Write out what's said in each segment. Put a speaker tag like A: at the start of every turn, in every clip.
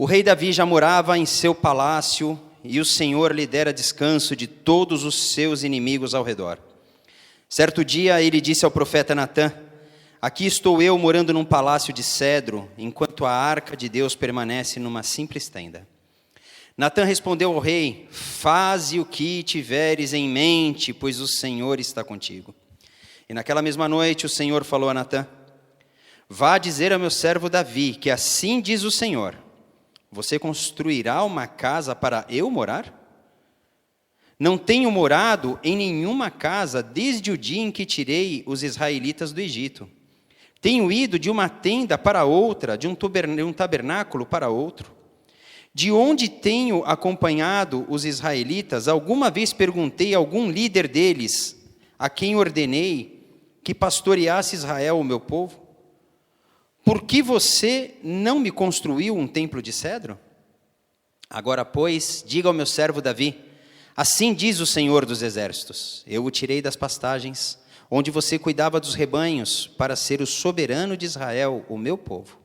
A: O rei Davi já morava em seu palácio e o Senhor lhe dera descanso de todos os seus inimigos ao redor. Certo dia ele disse ao profeta Natã: aqui estou eu morando num palácio de cedro, enquanto a arca de Deus permanece numa simples tenda. Natã respondeu ao rei: faze o que tiveres em mente, pois o Senhor está contigo. E naquela mesma noite o Senhor falou a Natã: vá dizer ao meu servo Davi que assim diz o Senhor: você construirá uma casa para eu morar? Não tenho morado em nenhuma casa desde o dia em que tirei os israelitas do Egito. Tenho ido de uma tenda para outra, de um tabernáculo para outro. De onde tenho acompanhado os israelitas, alguma vez perguntei a algum líder deles, a quem ordenei que pastoreasse Israel, o meu povo? Por que você não me construiu um templo de cedro? Agora, pois, diga ao meu servo Davi: assim diz o Senhor dos Exércitos: eu o tirei das pastagens, onde você cuidava dos rebanhos, para ser o soberano de Israel, o meu povo.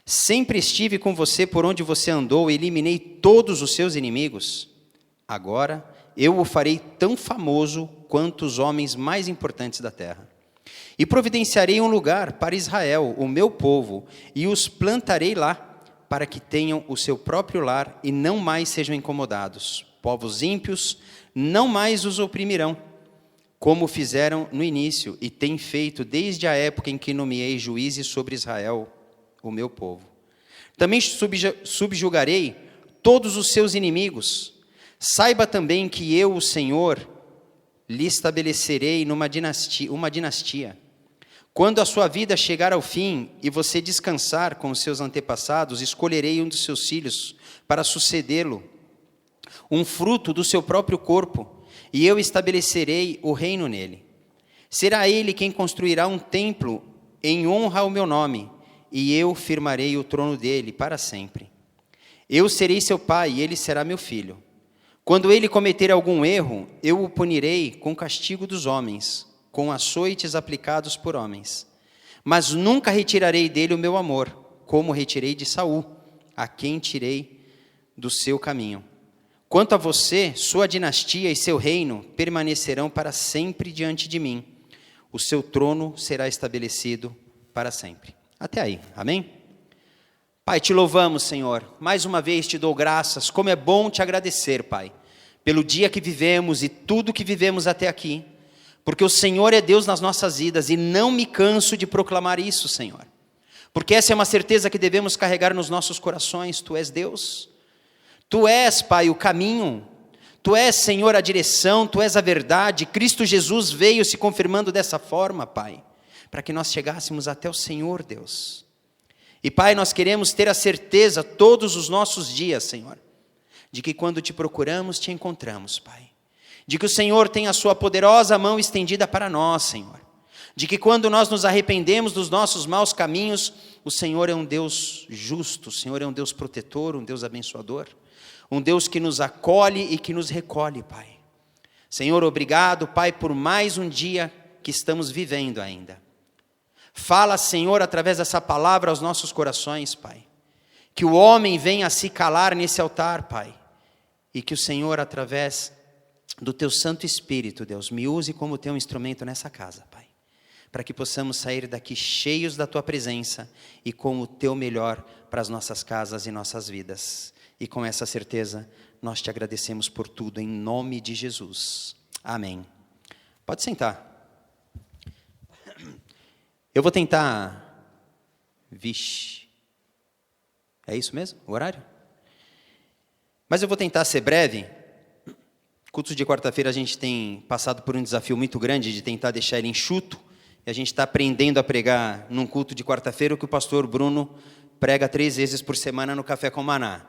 A: Sempre estive com você por onde você andou e eliminei todos os seus inimigos. Agora eu o farei tão famoso quanto os homens mais importantes da terra. E providenciarei um lugar para Israel, o meu povo, e os plantarei lá, para que tenham o seu próprio lar e não mais sejam incomodados. Povos ímpios não mais os oprimirão, como fizeram no início e têm feito desde a época em que nomeei juízes sobre Israel, o meu povo. Também subjugarei todos os seus inimigos. Saiba também que eu, o Senhor, lhe estabelecerei uma dinastia. Quando a sua vida chegar ao fim e você descansar com os seus antepassados, escolherei um dos seus filhos para sucedê-lo, um fruto do seu próprio corpo, e eu estabelecerei o reino nele. Será ele quem construirá um templo em honra ao meu nome, e eu firmarei o trono dele para sempre. Eu serei seu pai e ele será meu filho. Quando ele cometer algum erro, eu o punirei com o castigo dos homens, com açoites aplicados por homens. Mas nunca retirarei dele o meu amor, como retirei de Saul, a quem tirei do seu caminho. Quanto a você, sua dinastia e seu reino permanecerão para sempre diante de mim. O seu trono será estabelecido para sempre. Até aí, amém? Pai, te louvamos, Senhor. Mais uma vez te dou graças. Como é bom te agradecer, Pai, pelo dia que vivemos e tudo que vivemos até aqui. Porque o Senhor é Deus nas nossas vidas e não me canso de proclamar isso, Senhor. Porque essa é uma certeza que devemos carregar nos nossos corações. Tu és Deus. Tu és, Pai, o caminho. Tu és, Senhor, a direção. Tu és a verdade. Cristo Jesus veio se confirmando dessa forma, Pai, para que nós chegássemos até o Senhor, Deus. E, Pai, nós queremos ter a certeza todos os nossos dias, Senhor, de que quando te procuramos, te encontramos, Pai. De que o Senhor tem a sua poderosa mão estendida para nós, Senhor. De que quando nós nos arrependemos dos nossos maus caminhos, o Senhor é um Deus justo, o Senhor é um Deus protetor, um Deus abençoador, um Deus que nos acolhe e que nos recolhe, Pai. Senhor, obrigado, Pai, por mais um dia que estamos vivendo ainda. Fala, Senhor, através dessa palavra aos nossos corações, Pai. Que o homem venha a se calar nesse altar, Pai. E que o Senhor, através do Teu Santo Espírito, Deus, me use como Teu instrumento nessa casa, Pai. Para que possamos sair daqui cheios da Tua presença e com o Teu melhor para as nossas casas e nossas vidas. E com essa certeza, nós te agradecemos por tudo, em nome de Jesus. Amém. Pode sentar. Eu vou tentar... Vixe. É isso mesmo? O horário? Mas eu vou tentar ser breve. Cultos de quarta-feira a gente tem passado por um desafio muito grande de tentar deixar ele enxuto. E a gente está aprendendo a pregar num culto de quarta-feira o que o pastor Bruno prega 3 vezes por semana no Café com Maná.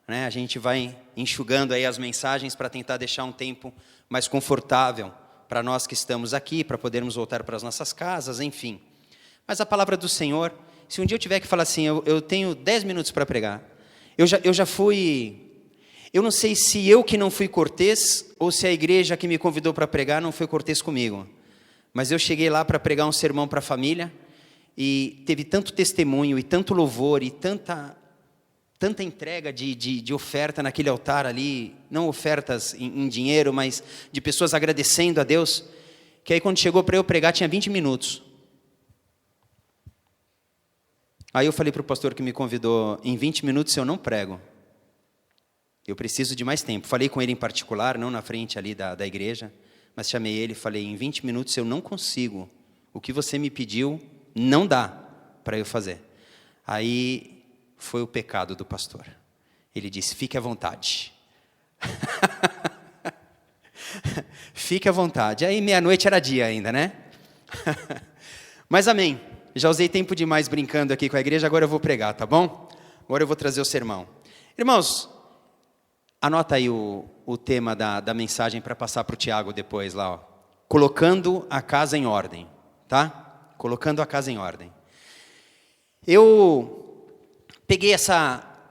A: A gente vai enxugando aí as mensagens para tentar deixar um tempo mais confortável para nós que estamos aqui, para podermos voltar para as nossas casas, enfim. Mas a palavra do Senhor, se um dia eu tiver que falar assim, eu tenho 10 minutos para pregar, eu já fui... Eu não sei se eu que não fui cortês, ou se a igreja que me convidou para pregar não foi cortês comigo. Mas eu cheguei lá para pregar um sermão para a família, e teve tanto testemunho, e tanto louvor, e tanta tanta entrega de oferta naquele altar ali, não ofertas em dinheiro, mas de pessoas agradecendo a Deus, que aí quando chegou para eu pregar tinha 20 minutos. Aí eu falei para o pastor que me convidou, em 20 minutos eu não prego. Eu preciso de mais tempo. Falei com ele em particular, não na frente ali da igreja, mas chamei ele e falei, em 20 minutos eu não consigo. O que você me pediu, não dá para eu fazer. Aí foi o pecado do pastor. Ele disse, fique à vontade. Fique à vontade. Aí meia-noite era dia ainda, né? Mas amém. Já usei tempo demais brincando aqui com a igreja, agora eu vou pregar, tá bom? Agora eu vou trazer o sermão. Irmãos, anota aí o tema da mensagem para passar para o Tiago depois lá, ó. Colocando a casa em ordem, tá? Colocando a casa em ordem. Eu peguei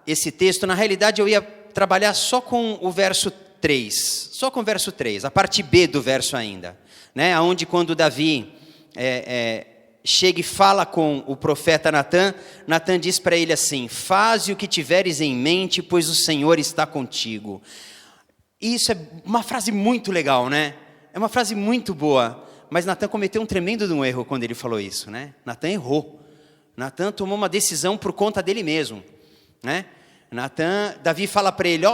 A: esse texto, na realidade eu ia trabalhar só com o verso 3, só com o verso 3, a parte B do verso ainda, né? Onde quando Davi chega e fala com o profeta Natã, Natã diz para ele assim, faze o que tiveres em mente, pois o Senhor está contigo. Isso é uma frase muito legal, né? É uma frase muito boa, mas Natã cometeu um tremendo de um erro quando ele falou isso, né? Natã errou. Natã tomou uma decisão por conta dele mesmo, né? Davi fala para ele,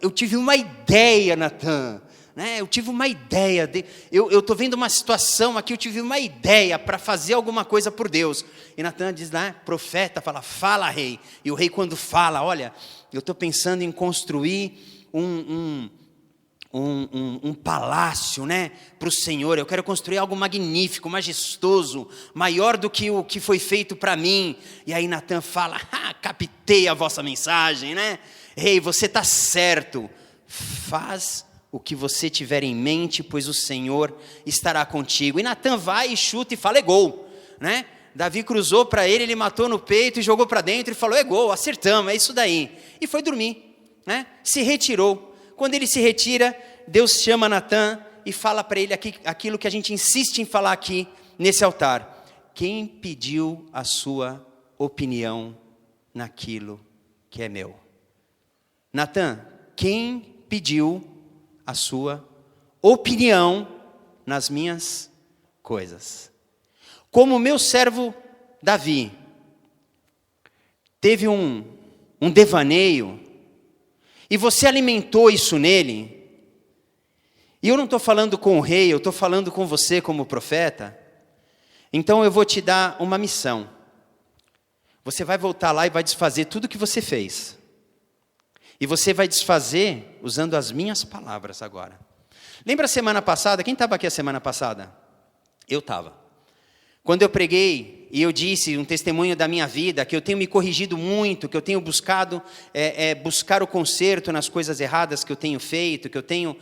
A: eu tive uma ideia, Natã, né? Eu tive uma ideia, eu estou vendo uma situação aqui, eu tive uma ideia para fazer alguma coisa por Deus. E Natã diz, profeta, fala rei. E o rei quando fala, olha, eu estou pensando em construir um palácio, né, para o Senhor, eu quero construir algo magnífico, majestoso, maior do que o que foi feito para mim. E aí Natã fala, captei a vossa mensagem, né? Rei, você está certo, faz o que você tiver em mente, pois o Senhor estará contigo. E Natã vai e chuta e fala, é gol, né? Davi cruzou para ele matou no peito e jogou para dentro e falou, é gol, acertamos, é isso daí. E foi dormir, né? Se retirou. Quando ele se retira, Deus chama Natã e fala para ele aquilo que a gente insiste em falar aqui nesse altar. Quem pediu a sua opinião naquilo que é meu? Natã, quem pediu a sua opinião nas minhas coisas? Como meu servo Davi teve um devaneio, e você alimentou isso nele, e eu não estou falando com o rei, eu estou falando com você como profeta, então eu vou te dar uma missão. Você vai voltar lá e vai desfazer tudo que você fez. E você vai desfazer usando as minhas palavras agora. Lembra a semana passada? Quem estava aqui a semana passada? Eu estava. Quando eu preguei e eu disse um testemunho da minha vida, que eu tenho me corrigido muito, que eu tenho buscado buscar o conserto nas coisas erradas que eu tenho feito, que eu tenho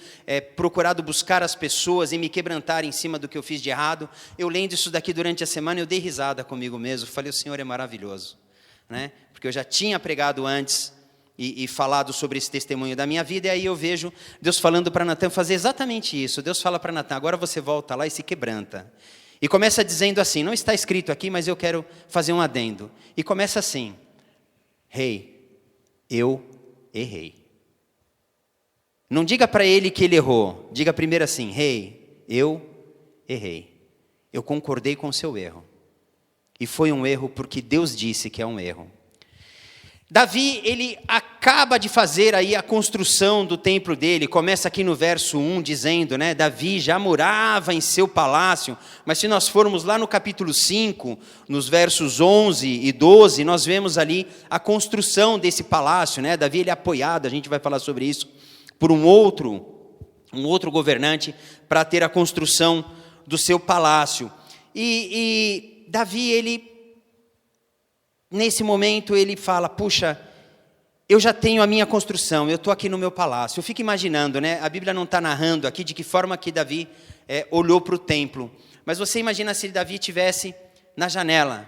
A: procurado buscar as pessoas e me quebrantar em cima do que eu fiz de errado. Eu lendo isso daqui durante a semana, eu dei risada comigo mesmo. Falei, o Senhor é maravilhoso, né? Porque eu já tinha pregado antes e falado sobre esse testemunho da minha vida, e aí eu vejo Deus falando para Natã fazer exatamente isso. Deus fala para Natã, agora você volta lá e se quebranta. E começa dizendo assim, não está escrito aqui, mas eu quero fazer um adendo. E começa assim, rei, eu errei. Não diga para ele que ele errou, diga primeiro assim, rei, eu errei. Eu concordei com o seu erro. E foi um erro porque Deus disse que é um erro. Davi, ele acaba de fazer aí a construção do templo dele, começa aqui no verso 1 dizendo, né, Davi já morava em seu palácio, mas se nós formos lá no capítulo 5, nos versos 11 e 12, nós vemos ali a construção desse palácio, né, Davi ele é apoiado, a gente vai falar sobre isso, por um outro governante, para ter a construção do seu palácio, e Davi, ele nesse momento ele fala, puxa, eu já tenho a minha construção, eu estou aqui no meu palácio. Eu fico imaginando, né? A Bíblia não está narrando aqui de que forma que Davi olhou para o templo. Mas você imagina se Davi estivesse na janela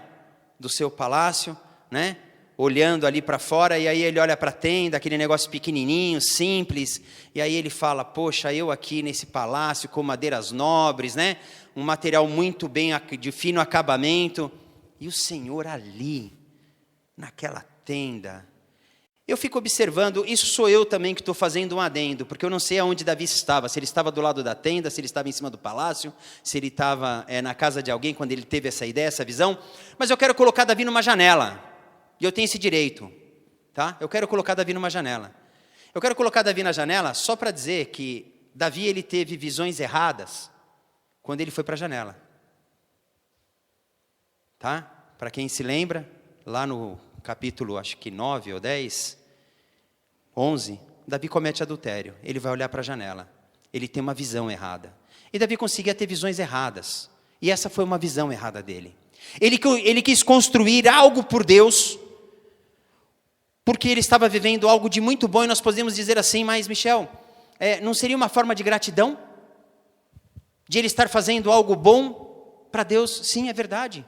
A: do seu palácio, né? Olhando ali para fora, e aí ele olha para a tenda, aquele negócio pequenininho, simples, e aí ele fala, poxa, eu aqui nesse palácio com madeiras nobres, né? Um material muito bem, de fino acabamento, e o Senhor ali, naquela tenda. Eu fico observando, isso sou eu também que estou fazendo um adendo, porque eu não sei aonde Davi estava, se ele estava do lado da tenda, se ele estava em cima do palácio, se ele estava na casa de alguém quando ele teve essa ideia, essa visão, mas eu quero colocar Davi numa janela, e eu tenho esse direito, tá? Eu quero colocar Davi numa janela. Eu quero colocar Davi na janela só para dizer que Davi ele teve visões erradas quando ele foi para a janela. Tá? Para quem se lembra, lá no capítulo, acho que 9 ou 10, 11, Davi comete adultério. Ele vai olhar para a janela. Ele tem uma visão errada. E Davi conseguia ter visões erradas. E essa foi uma visão errada dele. Ele quis construir algo por Deus, porque ele estava vivendo algo de muito bom, e nós podemos dizer assim, mas Michel, não seria uma forma de gratidão? De ele estar fazendo algo bom para Deus? Sim, é verdade.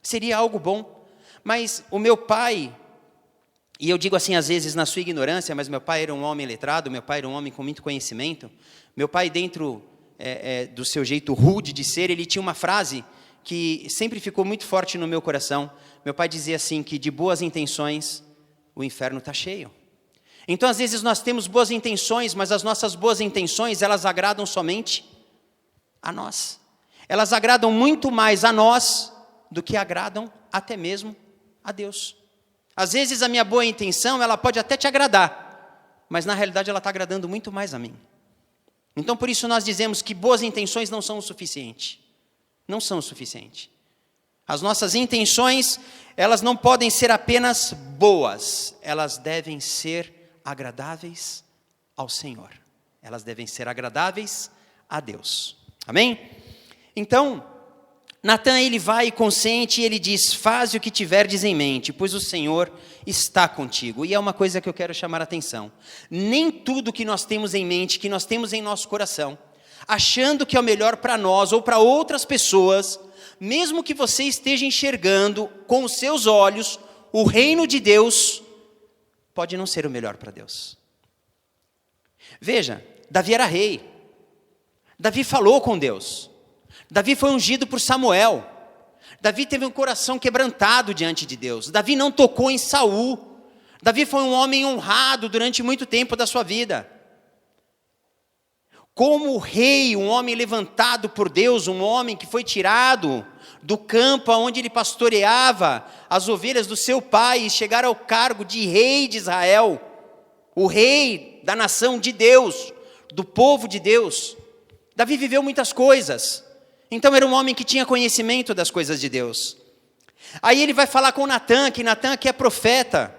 A: Seria algo bom. Mas o meu pai, e eu digo assim às vezes na sua ignorância, mas meu pai era um homem letrado, meu pai era um homem com muito conhecimento. Meu pai, dentro do seu jeito rude de ser, ele tinha uma frase que sempre ficou muito forte no meu coração. Meu pai dizia assim, que de boas intenções o inferno está cheio. Então às vezes nós temos boas intenções, mas as nossas boas intenções, elas agradam somente a nós. Elas agradam muito mais a nós do que agradam até mesmo a Deus. Às vezes a minha boa intenção, ela pode até te agradar, mas na realidade ela está agradando muito mais a mim. Então por isso nós dizemos que boas intenções não são o suficiente. Não são o suficiente. As nossas intenções, elas não podem ser apenas boas, elas devem ser agradáveis ao Senhor. Elas devem ser agradáveis a Deus. Amém? Então, Natã, ele vai consciente e ele diz, faze o que tiverdes em mente, pois o Senhor está contigo. E é uma coisa que eu quero chamar a atenção. Nem tudo que nós temos em mente, que nós temos em nosso coração, achando que é o melhor para nós ou para outras pessoas, mesmo que você esteja enxergando com os seus olhos o reino de Deus, pode não ser o melhor para Deus. Veja, Davi era rei. Davi falou com Deus. Davi foi ungido por Samuel. Davi teve um coração quebrantado diante de Deus. Davi não tocou em Saul. Davi foi um homem honrado durante muito tempo da sua vida. Como rei, um homem levantado por Deus, um homem que foi tirado do campo onde ele pastoreava as ovelhas do seu pai e chegar ao cargo de rei de Israel, o rei da nação de Deus, do povo de Deus. Davi viveu muitas coisas, então era um homem que tinha conhecimento das coisas de Deus. Aí ele vai falar com Natã, que é profeta,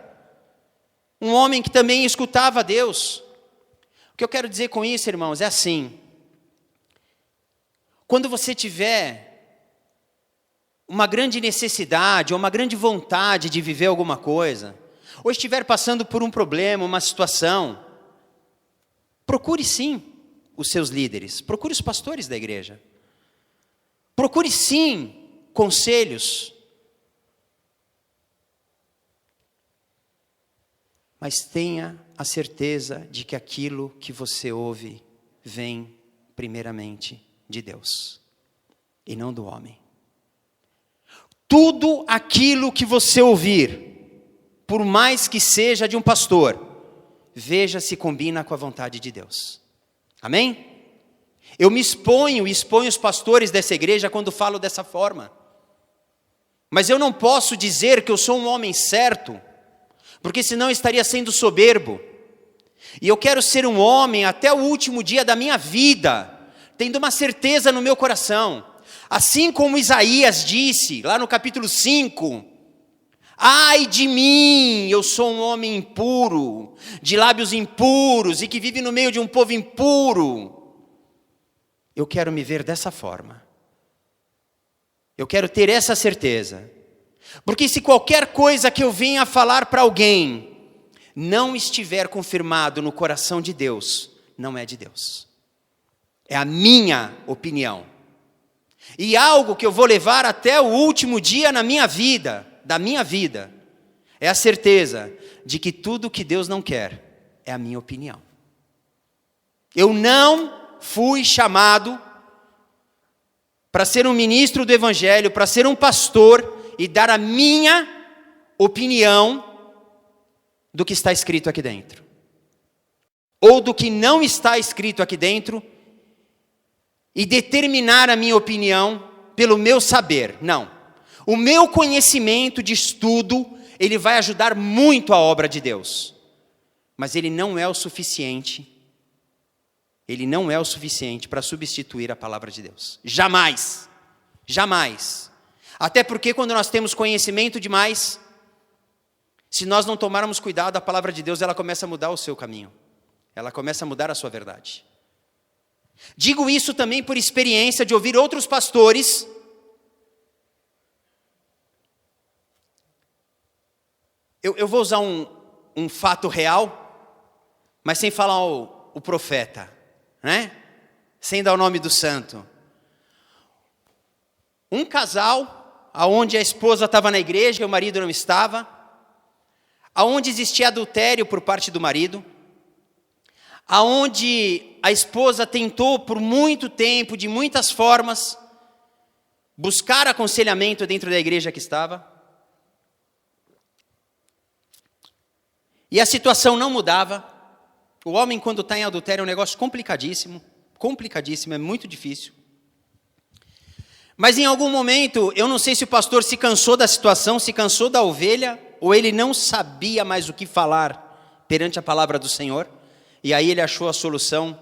A: um homem que também escutava Deus. O que eu quero dizer com isso, irmãos, é assim: quando você tiver uma grande necessidade, ou uma grande vontade de viver alguma coisa, ou estiver passando por um problema, uma situação, procure sim os seus líderes, procure os pastores da igreja, procure sim conselhos, mas tenha a certeza de que aquilo que você ouve vem primeiramente de Deus e não do homem. Tudo aquilo que você ouvir, por mais que seja de um pastor, veja se combina com a vontade de Deus. Amém? Eu me exponho os pastores dessa igreja quando falo dessa forma. Mas eu não posso dizer que eu sou um homem certo, porque senão estaria sendo soberbo. E eu quero ser um homem até o último dia da minha vida, tendo uma certeza no meu coração. Assim como Isaías disse, lá no capítulo 5, ai de mim, eu sou um homem impuro, de lábios impuros, e que vive no meio de um povo impuro. Eu quero me ver dessa forma. Eu quero ter essa certeza. Porque se qualquer coisa que eu venha falar para alguém não estiver confirmado no coração de Deus, não é de Deus. É a minha opinião. E algo que eu vou levar até o último dia na minha vida, da minha vida, é a certeza de que tudo que Deus não quer é a minha opinião. Eu não fui chamado para ser um ministro do evangelho, para ser um pastor e dar a minha opinião do que está escrito aqui dentro, ou do que não está escrito aqui dentro, e determinar a minha opinião pelo meu saber. Não. O meu conhecimento de estudo, ele vai ajudar muito a obra de Deus. Mas ele não é o suficiente. Ele não é o suficiente para substituir a palavra de Deus. Jamais. Jamais. Até porque quando nós temos conhecimento demais, se nós não tomarmos cuidado, a palavra de Deus, ela começa a mudar o seu caminho. Ela começa a mudar a sua verdade. Digo isso também por experiência de ouvir outros pastores eu vou usar um fato real, mas sem falar o profeta, né? Sem dar o nome do santo. Um casal, aonde a esposa estava na igreja e o marido não estava, aonde existia adultério por parte do marido, aonde a esposa tentou por muito tempo, de muitas formas, buscar aconselhamento dentro da igreja que estava, e a situação não mudava. O homem, quando está em adultério, é um negócio complicadíssimo, é muito difícil. Mas em algum momento, eu não sei se o pastor se cansou da situação, se cansou da ovelha, ou ele não sabia mais o que falar perante a palavra do Senhor, e aí ele achou a solução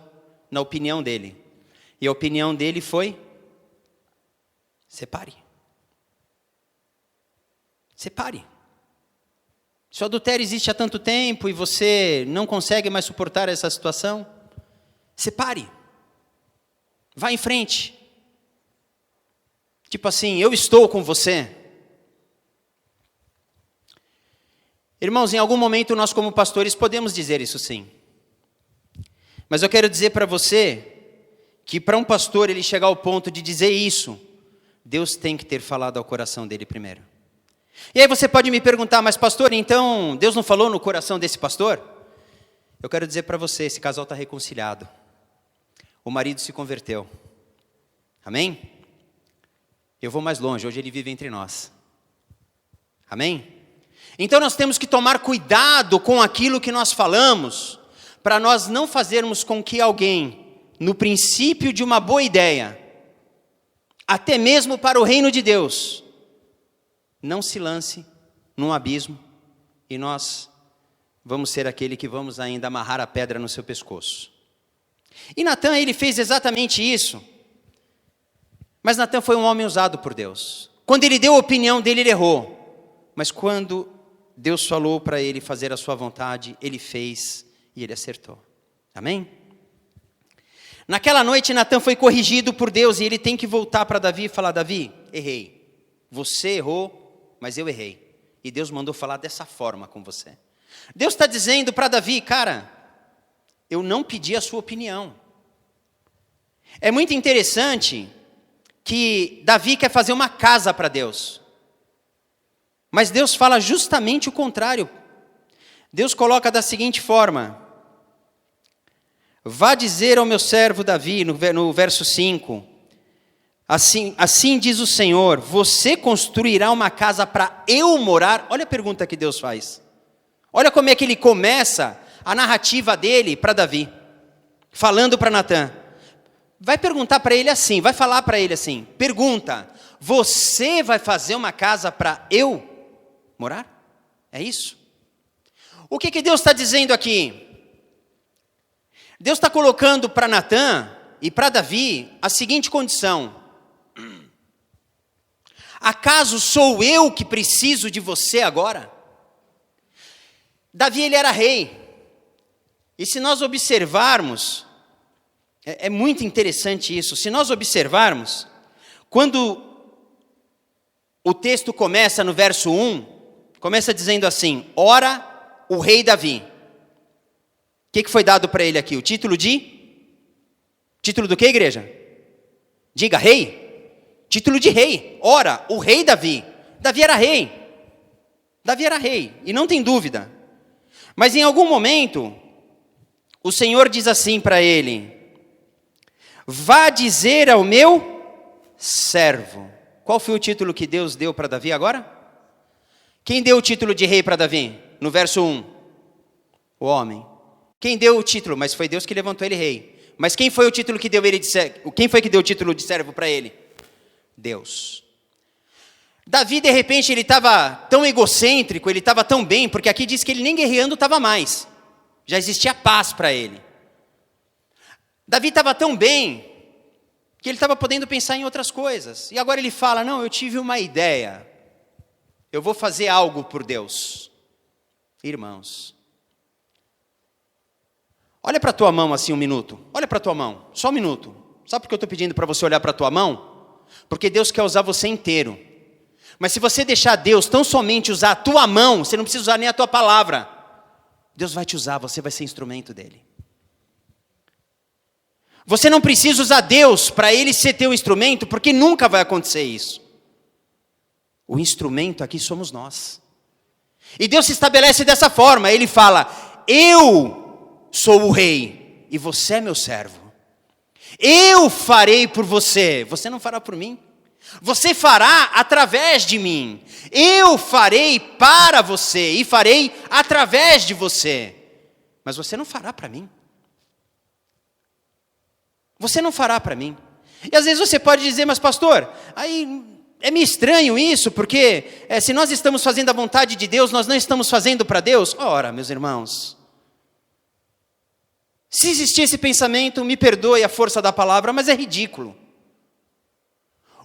A: na opinião dele. E a opinião dele foi: separe. Separe. Se o adultério existe há tanto tempo e você não consegue mais suportar essa situação, separe. Vá em frente. Tipo assim, eu estou com você. Irmãos, em algum momento nós como pastores podemos dizer isso sim. Mas eu quero dizer para você que para um pastor ele chegar ao ponto de dizer isso, Deus tem que ter falado ao coração dele primeiro. E aí você pode me perguntar, mas pastor, então Deus não falou no coração desse pastor? Eu quero dizer para você, esse casal está reconciliado. O marido se converteu. Amém? Eu vou mais longe, hoje ele vive entre nós. Amém? Então nós temos que tomar cuidado com aquilo que nós falamos, para nós não fazermos com que alguém, no princípio de uma boa ideia, até mesmo para o reino de Deus, não se lance num abismo e nós vamos ser aquele que vamos ainda amarrar a pedra no seu pescoço. E Natã, ele fez exatamente isso. Mas Natã foi um homem usado por Deus. Quando ele deu a opinião dele, ele errou. Mas quando Deus falou para ele fazer a sua vontade, ele fez e ele acertou. Amém? Naquela noite, Natã foi corrigido por Deus e ele tem que voltar para Davi e falar: Davi, errei. Você errou, mas eu errei. E Deus mandou falar dessa forma com você. Deus está dizendo para Davi: cara, eu não pedi a sua opinião. É muito interessante que Davi quer fazer uma casa para Deus. Mas Deus fala justamente o contrário. Deus coloca da seguinte forma: vá dizer ao meu servo Davi, no verso 5, assim diz o Senhor, você construirá uma casa para eu morar. Olha a pergunta que Deus faz. Olha como é que ele começa a narrativa dele para Davi, falando para Natã. Vai perguntar para ele assim, vai falar para ele assim, pergunta: você vai fazer uma casa para eu morar? É isso? O que Deus está dizendo aqui? Deus está colocando para Natã e para Davi a seguinte condição: acaso sou eu que preciso de você agora? Davi, ele era rei, e se nós observarmos, é muito interessante isso, se nós observarmos, quando o texto começa no verso 1, começa dizendo assim: ora o rei Davi. O que foi dado para ele aqui? O título do que, igreja? Diga, rei. Título de rei. Ora, o rei Davi. Davi era rei. Davi era rei, e não tem dúvida. Mas em algum momento, o Senhor diz assim para ele: vá dizer ao meu servo. Qual foi o título que Deus deu para Davi agora? Quem deu o título de rei para Davi? No verso 1. O homem. Quem deu o título? Mas foi Deus que levantou ele rei. Mas quem foi o título que deu ele de servo? Quem foi que deu o título de servo para ele? Deus. Davi, de repente, ele estava tão egocêntrico, ele estava tão bem, porque aqui diz que ele nem guerreando estava mais. Já existia paz para ele. Davi estava tão bem, que ele estava podendo pensar em outras coisas. E agora ele fala, não, eu tive uma ideia. Eu vou fazer algo por Deus. Irmãos, olha para a tua mão assim um minuto. Olha para a tua mão, só um minuto. Sabe por que eu estou pedindo para você olhar para a tua mão? Porque Deus quer usar você inteiro. Mas se você deixar Deus tão somente usar a tua mão, você não precisa usar nem a tua palavra. Deus vai te usar, você vai ser instrumento dele. Você não precisa usar Deus para ele ser teu instrumento, porque nunca vai acontecer isso. O instrumento aqui somos nós. E Deus se estabelece dessa forma, ele fala, eu sou o rei e você é meu servo. Eu farei por você, você não fará por mim. Você fará através de mim. Eu farei para você e farei através de você. Mas você não fará para mim. Você não fará para mim. E às vezes você pode dizer, mas pastor, aí é meio estranho isso, porque se nós estamos fazendo a vontade de Deus, nós não estamos fazendo para Deus. Ora, meus irmãos, se existir esse pensamento, me perdoe a força da palavra, mas é ridículo.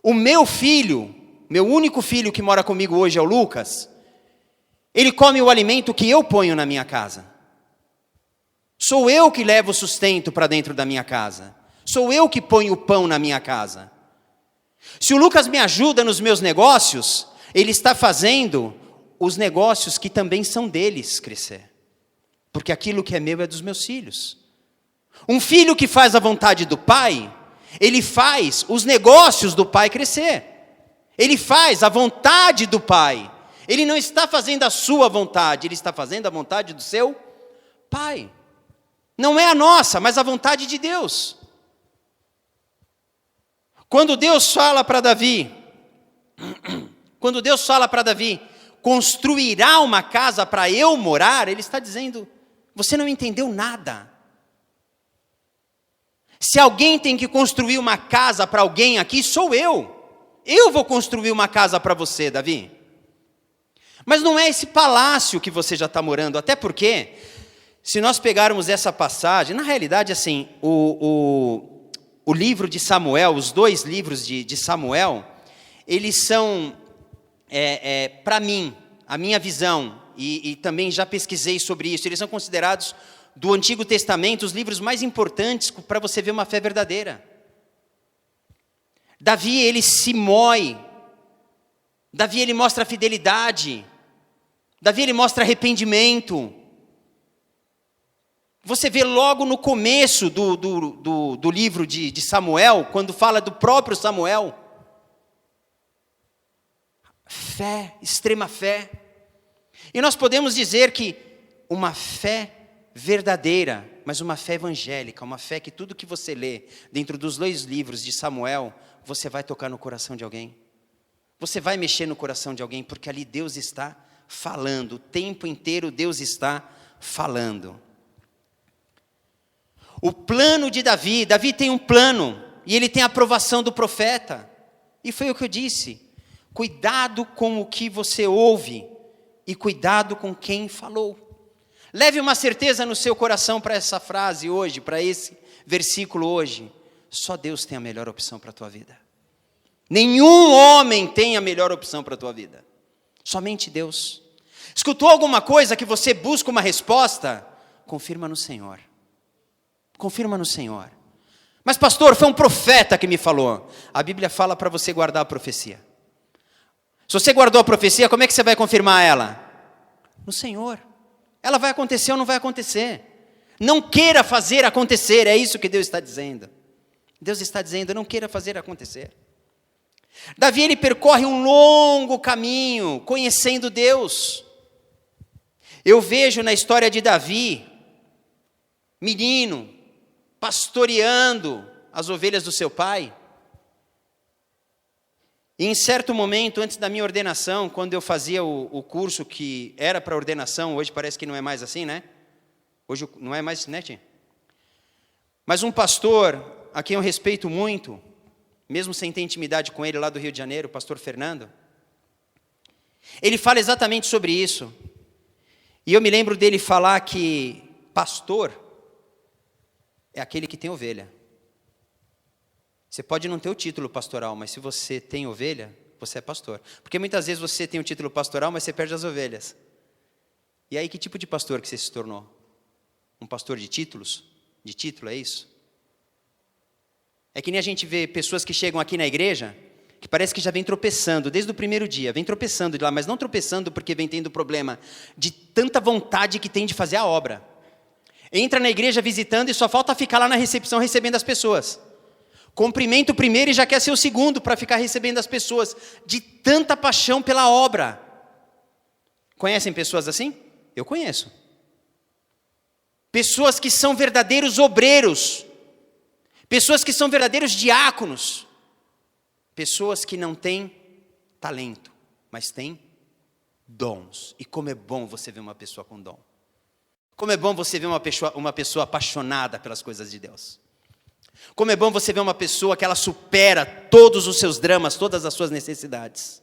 A: O meu filho, meu único filho que mora comigo hoje é o Lucas, ele come o alimento que eu ponho na minha casa. Sou eu que levo o sustento para dentro da minha casa. Sou eu que ponho o pão na minha casa. Se o Lucas me ajuda nos meus negócios, ele está fazendo os negócios que também são deles crescer. Porque aquilo que é meu é dos meus filhos. Um filho que faz a vontade do pai, ele faz os negócios do pai crescer. Ele faz a vontade do pai. Ele não está fazendo a sua vontade, ele está fazendo a vontade do seu pai. Não é a nossa, mas a vontade de Deus. Quando Deus fala para Davi, construirá uma casa para eu morar, ele está dizendo, você não entendeu nada. Se alguém tem que construir uma casa para alguém aqui, sou eu. Eu vou construir uma casa para você, Davi. Mas não é esse palácio que você já está morando, até porque, se nós pegarmos essa passagem, na realidade, assim, o livro de Samuel, os 2 livros de Samuel, eles são, para mim, a minha visão, e também já pesquisei sobre isso, eles são considerados do Antigo Testamento, os livros mais importantes para você ver uma fé verdadeira. Davi, ele se mói. Davi, ele mostra fidelidade. Davi, ele mostra arrependimento. Você vê logo no começo do livro de Samuel, quando fala do próprio Samuel. Fé, extrema fé. E nós podemos dizer que uma fé verdadeira, mas uma fé evangélica, uma fé que tudo que você lê dentro dos 2 livros de Samuel, você vai tocar no coração de alguém. Você vai mexer no coração de alguém, porque ali Deus está falando, o tempo inteiro Deus está falando. O plano de Davi, Davi tem um plano, e ele tem a aprovação do profeta, e foi o que eu disse, cuidado com o que você ouve, e cuidado com quem falou. Leve uma certeza no seu coração para essa frase hoje, para esse versículo hoje. Só Deus tem a melhor opção para a tua vida. Nenhum homem tem a melhor opção para a tua vida. Somente Deus. Escutou alguma coisa que você busca uma resposta? Confirma no Senhor. Confirma no Senhor. Mas pastor, foi um profeta que me falou. A Bíblia fala para você guardar a profecia. Se você guardou a profecia, como é que você vai confirmar ela? No Senhor. Ela vai acontecer ou não vai acontecer. Não queira fazer acontecer, é isso que Deus está dizendo. Deus está dizendo, não queira fazer acontecer. Davi, ele percorre um longo caminho, conhecendo Deus. Eu vejo na história de Davi, menino, pastoreando as ovelhas do seu pai. E em certo momento, antes da minha ordenação, quando eu fazia o curso que era para ordenação, hoje parece que não é mais assim, né? Hoje não é mais, né, tia? Mas um pastor, a quem eu respeito muito, mesmo sem ter intimidade com ele lá do Rio de Janeiro, o pastor Fernando, ele fala exatamente sobre isso. E eu me lembro dele falar que pastor é aquele que tem ovelha. Você pode não ter o título pastoral, mas se você tem ovelha, você é pastor. Porque muitas vezes você tem o título pastoral, mas você perde as ovelhas. E aí, que tipo de pastor que você se tornou? Um pastor de títulos? De título, é isso? É que nem a gente vê pessoas que chegam aqui na igreja, que parece que já vem tropeçando, desde o primeiro dia, vem tropeçando de lá, mas não tropeçando porque vem tendo problema, de tanta vontade que tem de fazer a obra. Entra na igreja visitando e só falta ficar lá na recepção recebendo as pessoas. Cumprimenta o primeiro e já quer ser o segundo para ficar recebendo as pessoas, de tanta paixão pela obra. Conhecem pessoas assim? Eu conheço. Pessoas que são verdadeiros obreiros, pessoas que são verdadeiros diáconos, pessoas que não têm talento, mas têm dons. E como é bom você ver uma pessoa com dom. Como é bom você ver uma pessoa apaixonada pelas coisas de Deus. Como é bom você ver uma pessoa que ela supera todos os seus dramas, todas as suas necessidades,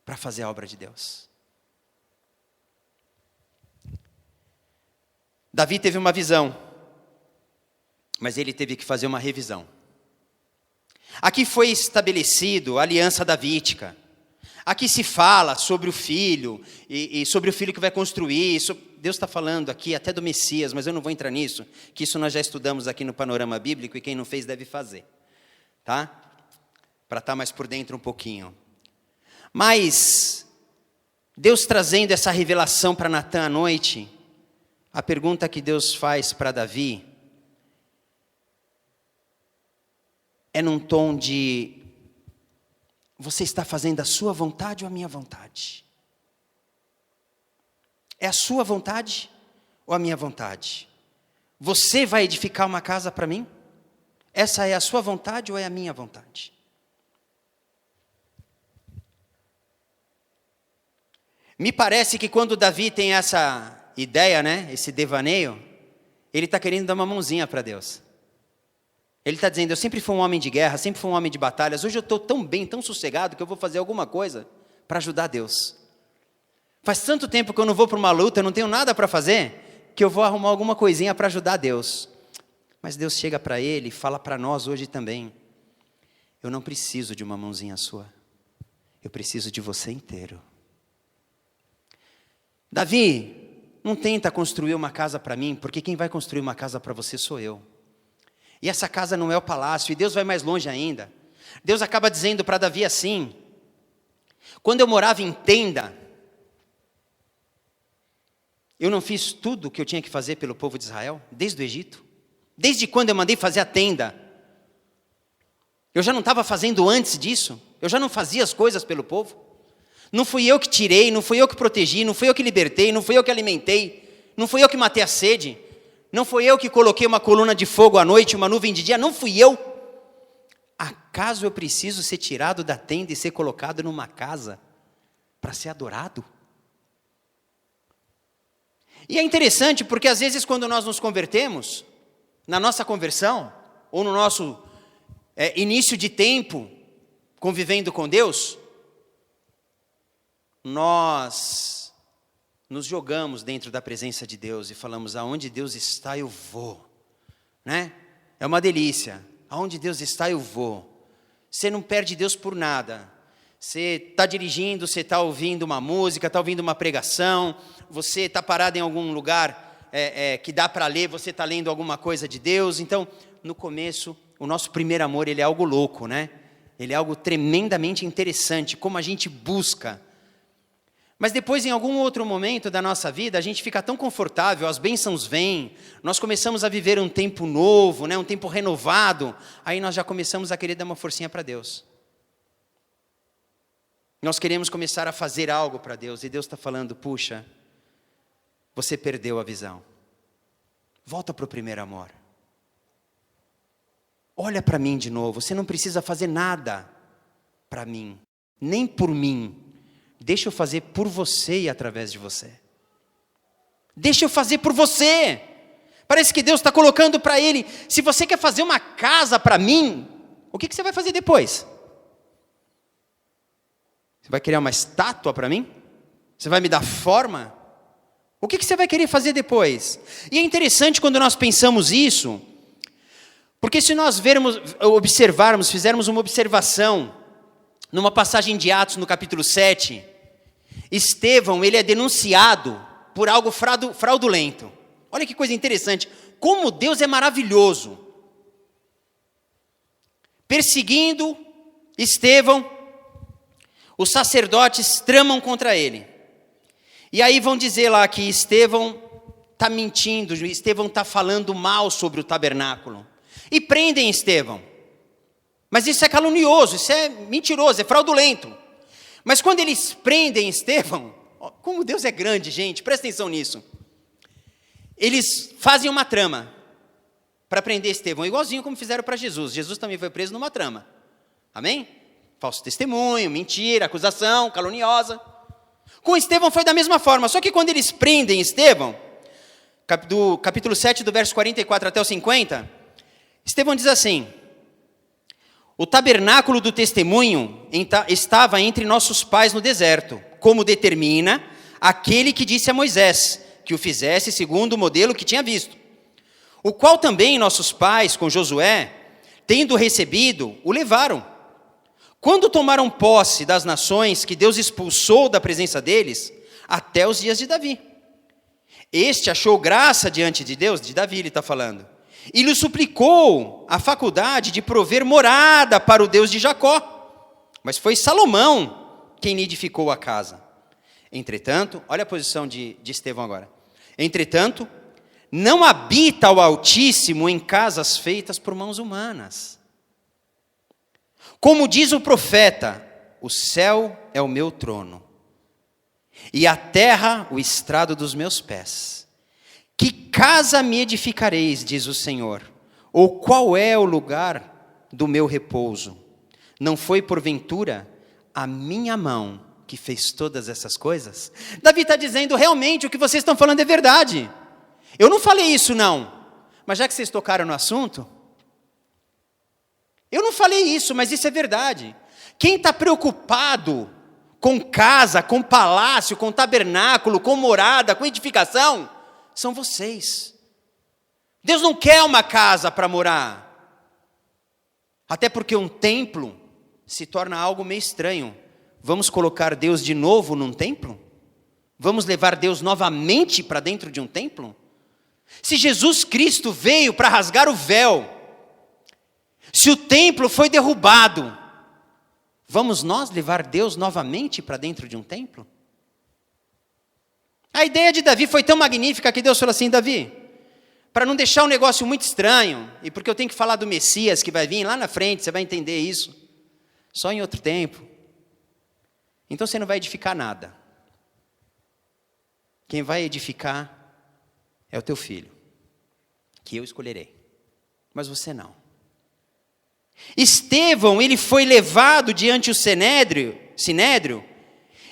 A: para fazer a obra de Deus. Davi teve uma visão, mas ele teve que fazer uma revisão. Aqui foi estabelecido a aliança davídica. Aqui se fala sobre o filho, e sobre o filho que vai construir. Deus está falando aqui até do Messias, mas eu não vou entrar nisso, que isso nós já estudamos aqui no Panorama Bíblico, e quem não fez deve fazer, tá? Para estar mais por dentro um pouquinho. Mas, Deus trazendo essa revelação para Natã à noite, a pergunta que Deus faz para Davi, é num tom de: você está fazendo a sua vontade ou a minha vontade? É a sua vontade ou a minha vontade? Você vai edificar uma casa para mim? Essa é a sua vontade ou é a minha vontade? Me parece que quando Davi tem essa ideia, né, esse devaneio, ele está querendo dar uma mãozinha para Deus. Ele está dizendo: eu sempre fui um homem de guerra, sempre fui um homem de batalhas, hoje eu estou tão bem, tão sossegado, que eu vou fazer alguma coisa para ajudar Deus. Faz tanto tempo que eu não vou para uma luta, eu não tenho nada para fazer, que eu vou arrumar alguma coisinha para ajudar Deus. Mas Deus chega para ele e fala para nós hoje também: eu não preciso de uma mãozinha sua, eu preciso de você inteiro. Davi, não tenta construir uma casa para mim, porque quem vai construir uma casa para você sou eu. E essa casa não é o palácio, e Deus vai mais longe ainda. Deus acaba dizendo para Davi assim: quando eu morava em tenda, eu não fiz tudo o que eu tinha que fazer pelo povo de Israel, desde o Egito? Desde quando eu mandei fazer a tenda? Eu já não estava fazendo antes disso? Eu já não fazia as coisas pelo povo? Não fui eu que tirei, não fui eu que protegi, não fui eu que libertei, não fui eu que alimentei, não fui eu que matei a sede, não fui eu que coloquei uma coluna de fogo à noite, uma nuvem de dia, não fui eu. Acaso eu preciso ser tirado da tenda e ser colocado numa casa para ser adorado? E é interessante porque às vezes quando nós nos convertemos, na nossa conversão, ou no nosso início de tempo, convivendo com Deus, nós nos jogamos dentro da presença de Deus e falamos: aonde Deus está eu vou, né? É uma delícia, aonde Deus está eu vou. Você não perde Deus por nada. Você está dirigindo, você está ouvindo uma música, está ouvindo uma pregação, você está parado em algum lugar que dá para ler, você está lendo alguma coisa de Deus. Então, no começo, o nosso primeiro amor, ele é algo louco, né? Ele é algo tremendamente interessante, como a gente busca. Mas depois, em algum outro momento da nossa vida, a gente fica tão confortável, as bênçãos vêm, nós começamos a viver um tempo novo, né, um tempo renovado, aí nós já começamos a querer dar uma forcinha para Deus. Nós queremos começar a fazer algo para Deus, e Deus está falando: puxa, você perdeu a visão. Volta para o primeiro amor. Olha para mim de novo, você não precisa fazer nada para mim, nem por mim. Deixa eu fazer por você e através de você. Deixa eu fazer por você. Parece que Deus está colocando para ele: se você quer fazer uma casa para mim, o que você vai fazer depois? Você vai criar uma estátua para mim? Você vai me dar forma? O que você vai querer fazer depois? E é interessante quando nós pensamos isso, porque se nós fizermos uma observação, numa passagem de Atos, no capítulo 7, Estevão, ele é denunciado por algo fraudulento. Olha que coisa interessante, como Deus é maravilhoso. Perseguindo Estevão, os sacerdotes tramam contra ele. E aí vão dizer lá que Estevão está mentindo, Estevão está falando mal sobre o tabernáculo. E prendem Estevão. Mas isso é calunioso, isso é mentiroso, é fraudulento. Mas quando eles prendem Estevão, como Deus é grande, gente, presta atenção nisso. Eles fazem uma trama para prender Estevão, igualzinho como fizeram para Jesus. Jesus também foi preso numa trama. Amém? Falso testemunho, mentira, acusação caluniosa. Com Estevão foi da mesma forma, só que quando eles prendem Estevão, do capítulo 7, do verso 44 até o 50, Estevão diz assim: o tabernáculo do testemunho estava entre nossos pais no deserto, como determina aquele que disse a Moisés, que o fizesse segundo o modelo que tinha visto. O qual também nossos pais, com Josué, tendo recebido, o levaram. Quando tomaram posse das nações que Deus expulsou da presença deles, até os dias de Davi. Este achou graça diante de Deus, de Davi ele está falando, e lhe suplicou a faculdade de prover morada para o Deus de Jacó. Mas foi Salomão quem lhe edificou a casa. Entretanto, olha a posição de Estevão agora. Entretanto, não habita o Altíssimo em casas feitas por mãos humanas. Como diz o profeta, o céu é o meu trono, e a terra o estrado dos meus pés. Que casa me edificareis, diz o Senhor, ou qual é o lugar do meu repouso? Não foi porventura a minha mão que fez todas essas coisas? Davi está dizendo, realmente o que vocês estão falando é verdade. Eu não falei isso não, mas já que vocês tocaram no assunto, eu não falei isso, mas isso é verdade. Quem está preocupado com casa, com palácio, com tabernáculo, com morada, com edificação, são vocês. Deus não quer uma casa para morar. Até porque um templo se torna algo meio estranho. Vamos colocar Deus de novo num templo? Vamos levar Deus novamente para dentro de um templo? Se Jesus Cristo veio para rasgar o véu, se o templo foi derrubado, vamos nós levar Deus novamente para dentro de um templo? A ideia de Davi foi tão magnífica que Deus falou assim: Davi, para não deixar um negócio muito estranho, e porque eu tenho que falar do Messias que vai vir lá na frente, você vai entender isso, só em outro tempo, então você não vai edificar nada. Quem vai edificar é o teu filho, que eu escolherei, mas você não. Estevão, ele foi levado diante o Sinédrio,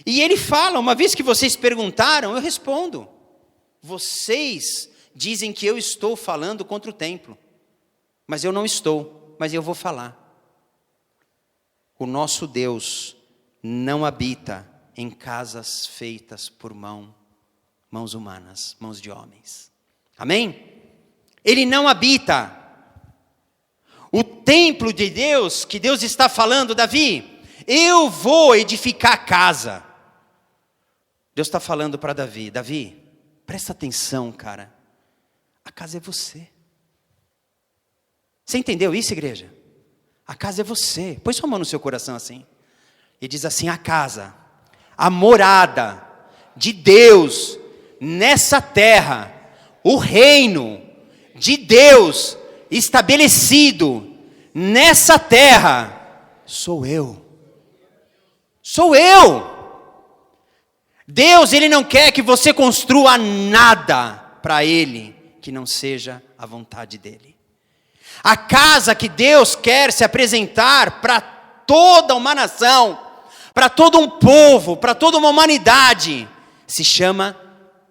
A: e ele fala, uma vez que vocês perguntaram, eu respondo. Vocês dizem que eu estou falando contra o templo, mas eu não estou, mas eu vou falar. O nosso Deus não habita em casas feitas por mãos humanas, mãos de homens. Amém? Ele não habita. O templo de Deus, que Deus está falando, Davi, eu vou edificar a casa. Deus está falando para Davi, Davi, presta atenção, cara, a casa é você. Você entendeu isso, igreja? A casa é você. Põe sua mão no seu coração assim, e diz assim: a casa, a morada de Deus nessa terra, o reino de Deus estabelecido nessa terra, sou eu. Sou eu. Deus, Ele não quer que você construa nada para Ele que não seja a vontade dEle. A casa que Deus quer se apresentar para toda uma nação, para todo um povo, para toda uma humanidade, se chama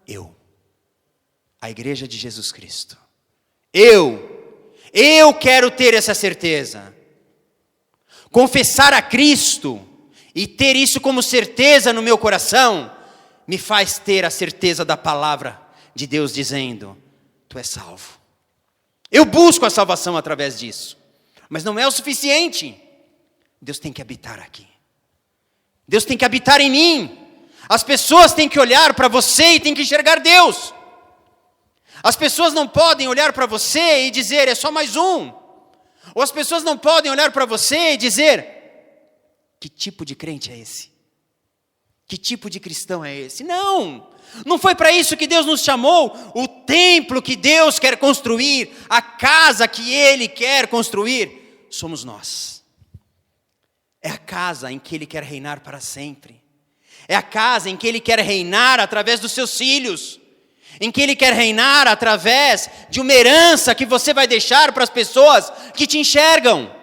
A: eu, a igreja de Jesus Cristo. Eu quero ter essa certeza. Confessar a Cristo e ter isso como certeza no meu coração, me faz ter a certeza da palavra de Deus dizendo: tu és salvo. Eu busco a salvação através disso, mas não é o suficiente. Deus tem que habitar aqui. Deus tem que habitar em mim. As pessoas têm que olhar para você e têm que enxergar Deus. As pessoas não podem olhar para você e dizer: é só mais um. Ou as pessoas não podem olhar para você e dizer: que tipo de crente é esse? Que tipo de cristão é esse? Não foi para isso que Deus nos chamou. O templo que Deus quer construir, a casa que Ele quer construir, somos nós. É a casa em que Ele quer reinar para sempre. É a casa em que Ele quer reinar através dos seus filhos. Em que Ele quer reinar através de uma herança que você vai deixar para as pessoas que te enxergam.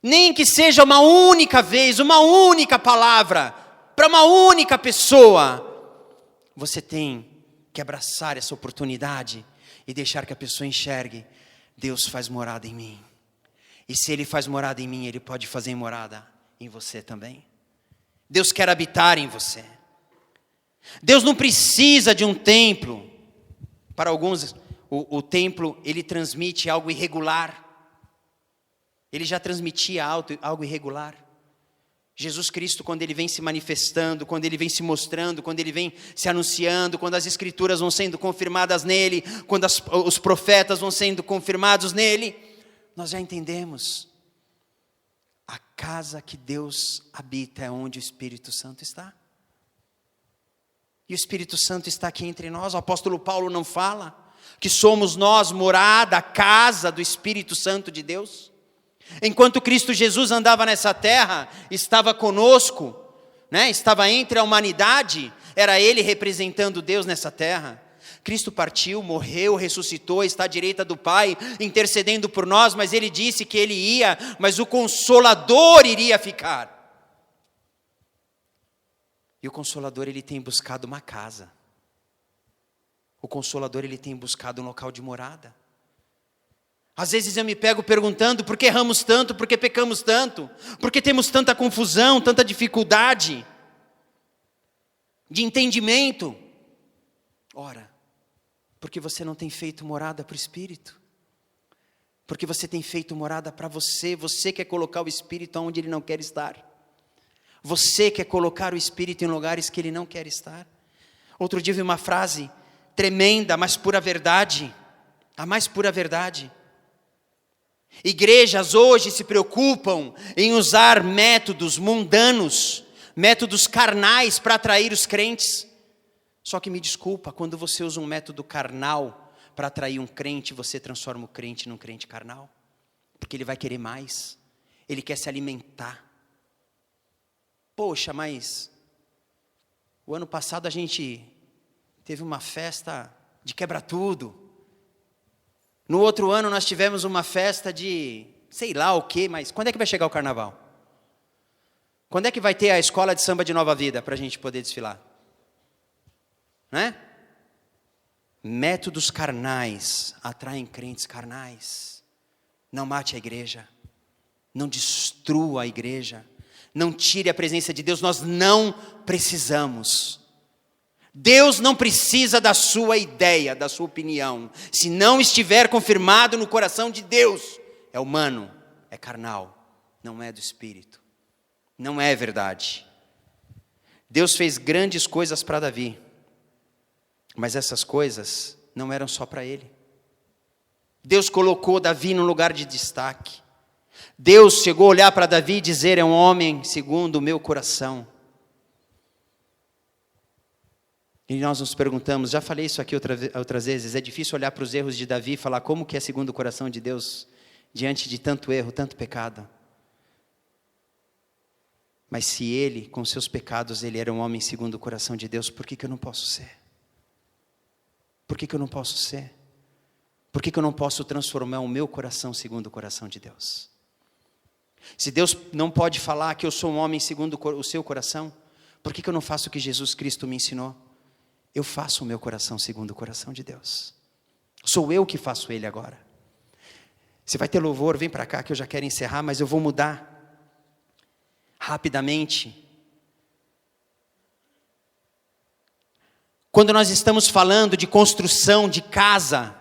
A: Nem que seja uma única vez, uma única palavra, para uma única pessoa. Você tem que abraçar essa oportunidade e deixar que a pessoa enxergue: Deus faz morada em mim. E se Ele faz morada em mim, Ele pode fazer morada em você também. Deus quer habitar em você. Deus não precisa de um templo. Para alguns, o templo, ele transmite algo irregular. Ele já transmitia algo irregular. Jesus Cristo, quando Ele vem se manifestando, quando Ele vem se mostrando, quando Ele vem se anunciando, quando as Escrituras vão sendo confirmadas nele, quando os profetas vão sendo confirmados nele, nós já entendemos. A casa que Deus habita é onde o Espírito Santo está. E o Espírito Santo está aqui entre nós. O apóstolo Paulo não fala que somos nós morada, a casa do Espírito Santo de Deus? Enquanto Cristo Jesus andava nessa terra, estava conosco, né? Estava entre a humanidade, era Ele representando Deus nessa terra. Cristo partiu, morreu, ressuscitou, está à direita do Pai, intercedendo por nós, mas Ele disse que Ele ia, mas o Consolador iria ficar. E o Consolador, Ele tem buscado uma casa. O Consolador, Ele tem buscado um local de morada. Às vezes eu me pego perguntando: por que erramos tanto, por que pecamos tanto? Por que temos tanta confusão, tanta dificuldade de entendimento? Ora, porque você não tem feito morada para o Espírito. Porque você tem feito morada para você. Você quer colocar o Espírito onde Ele não quer estar. Você quer colocar o Espírito em lugares que Ele não quer estar. Outro dia eu vi uma frase tremenda, mas pura verdade. A mais pura verdade. Igrejas hoje se preocupam em usar métodos mundanos, métodos carnais para atrair os crentes. Só que me desculpa, quando você usa um método carnal para atrair um crente, você transforma o crente num crente carnal. Porque ele vai querer mais, ele quer se alimentar. Poxa, mas o ano passado a gente teve uma festa de quebra-tudo. No outro ano nós tivemos uma festa de sei lá o que, mas quando é que vai chegar o carnaval? Quando é que vai ter a escola de samba de Nova Vida para a gente poder desfilar? Né? Métodos carnais atraem crentes carnais. Não mate a igreja. Não destrua a igreja. Não tire a presença de Deus. Nós não precisamos. Deus não precisa da sua ideia, da sua opinião. Se não estiver confirmado no coração de Deus, é humano, é carnal, não é do Espírito. Não é verdade. Deus fez grandes coisas para Davi. Mas essas coisas não eram só para ele. Deus colocou Davi num lugar de destaque. Deus chegou a olhar para Davi e dizer: é um homem segundo o meu coração. E nós nos perguntamos, já falei isso aqui outras vezes, é difícil olhar para os erros de Davi e falar como que é segundo o coração de Deus, diante de tanto erro, tanto pecado. Mas se ele, com seus pecados, ele era um homem segundo o coração de Deus, por que eu não posso ser? Por que eu não posso ser? Por que eu não posso transformar o meu coração segundo o coração de Deus? Se Deus não pode falar que eu sou um homem segundo o seu coração, por que eu não faço o que Jesus Cristo me ensinou? Eu faço o meu coração segundo o coração de Deus. Sou eu que faço ele agora. Você vai ter louvor, vem para cá que eu já quero encerrar, mas eu vou mudar rapidamente. Quando nós estamos falando de construção de casa,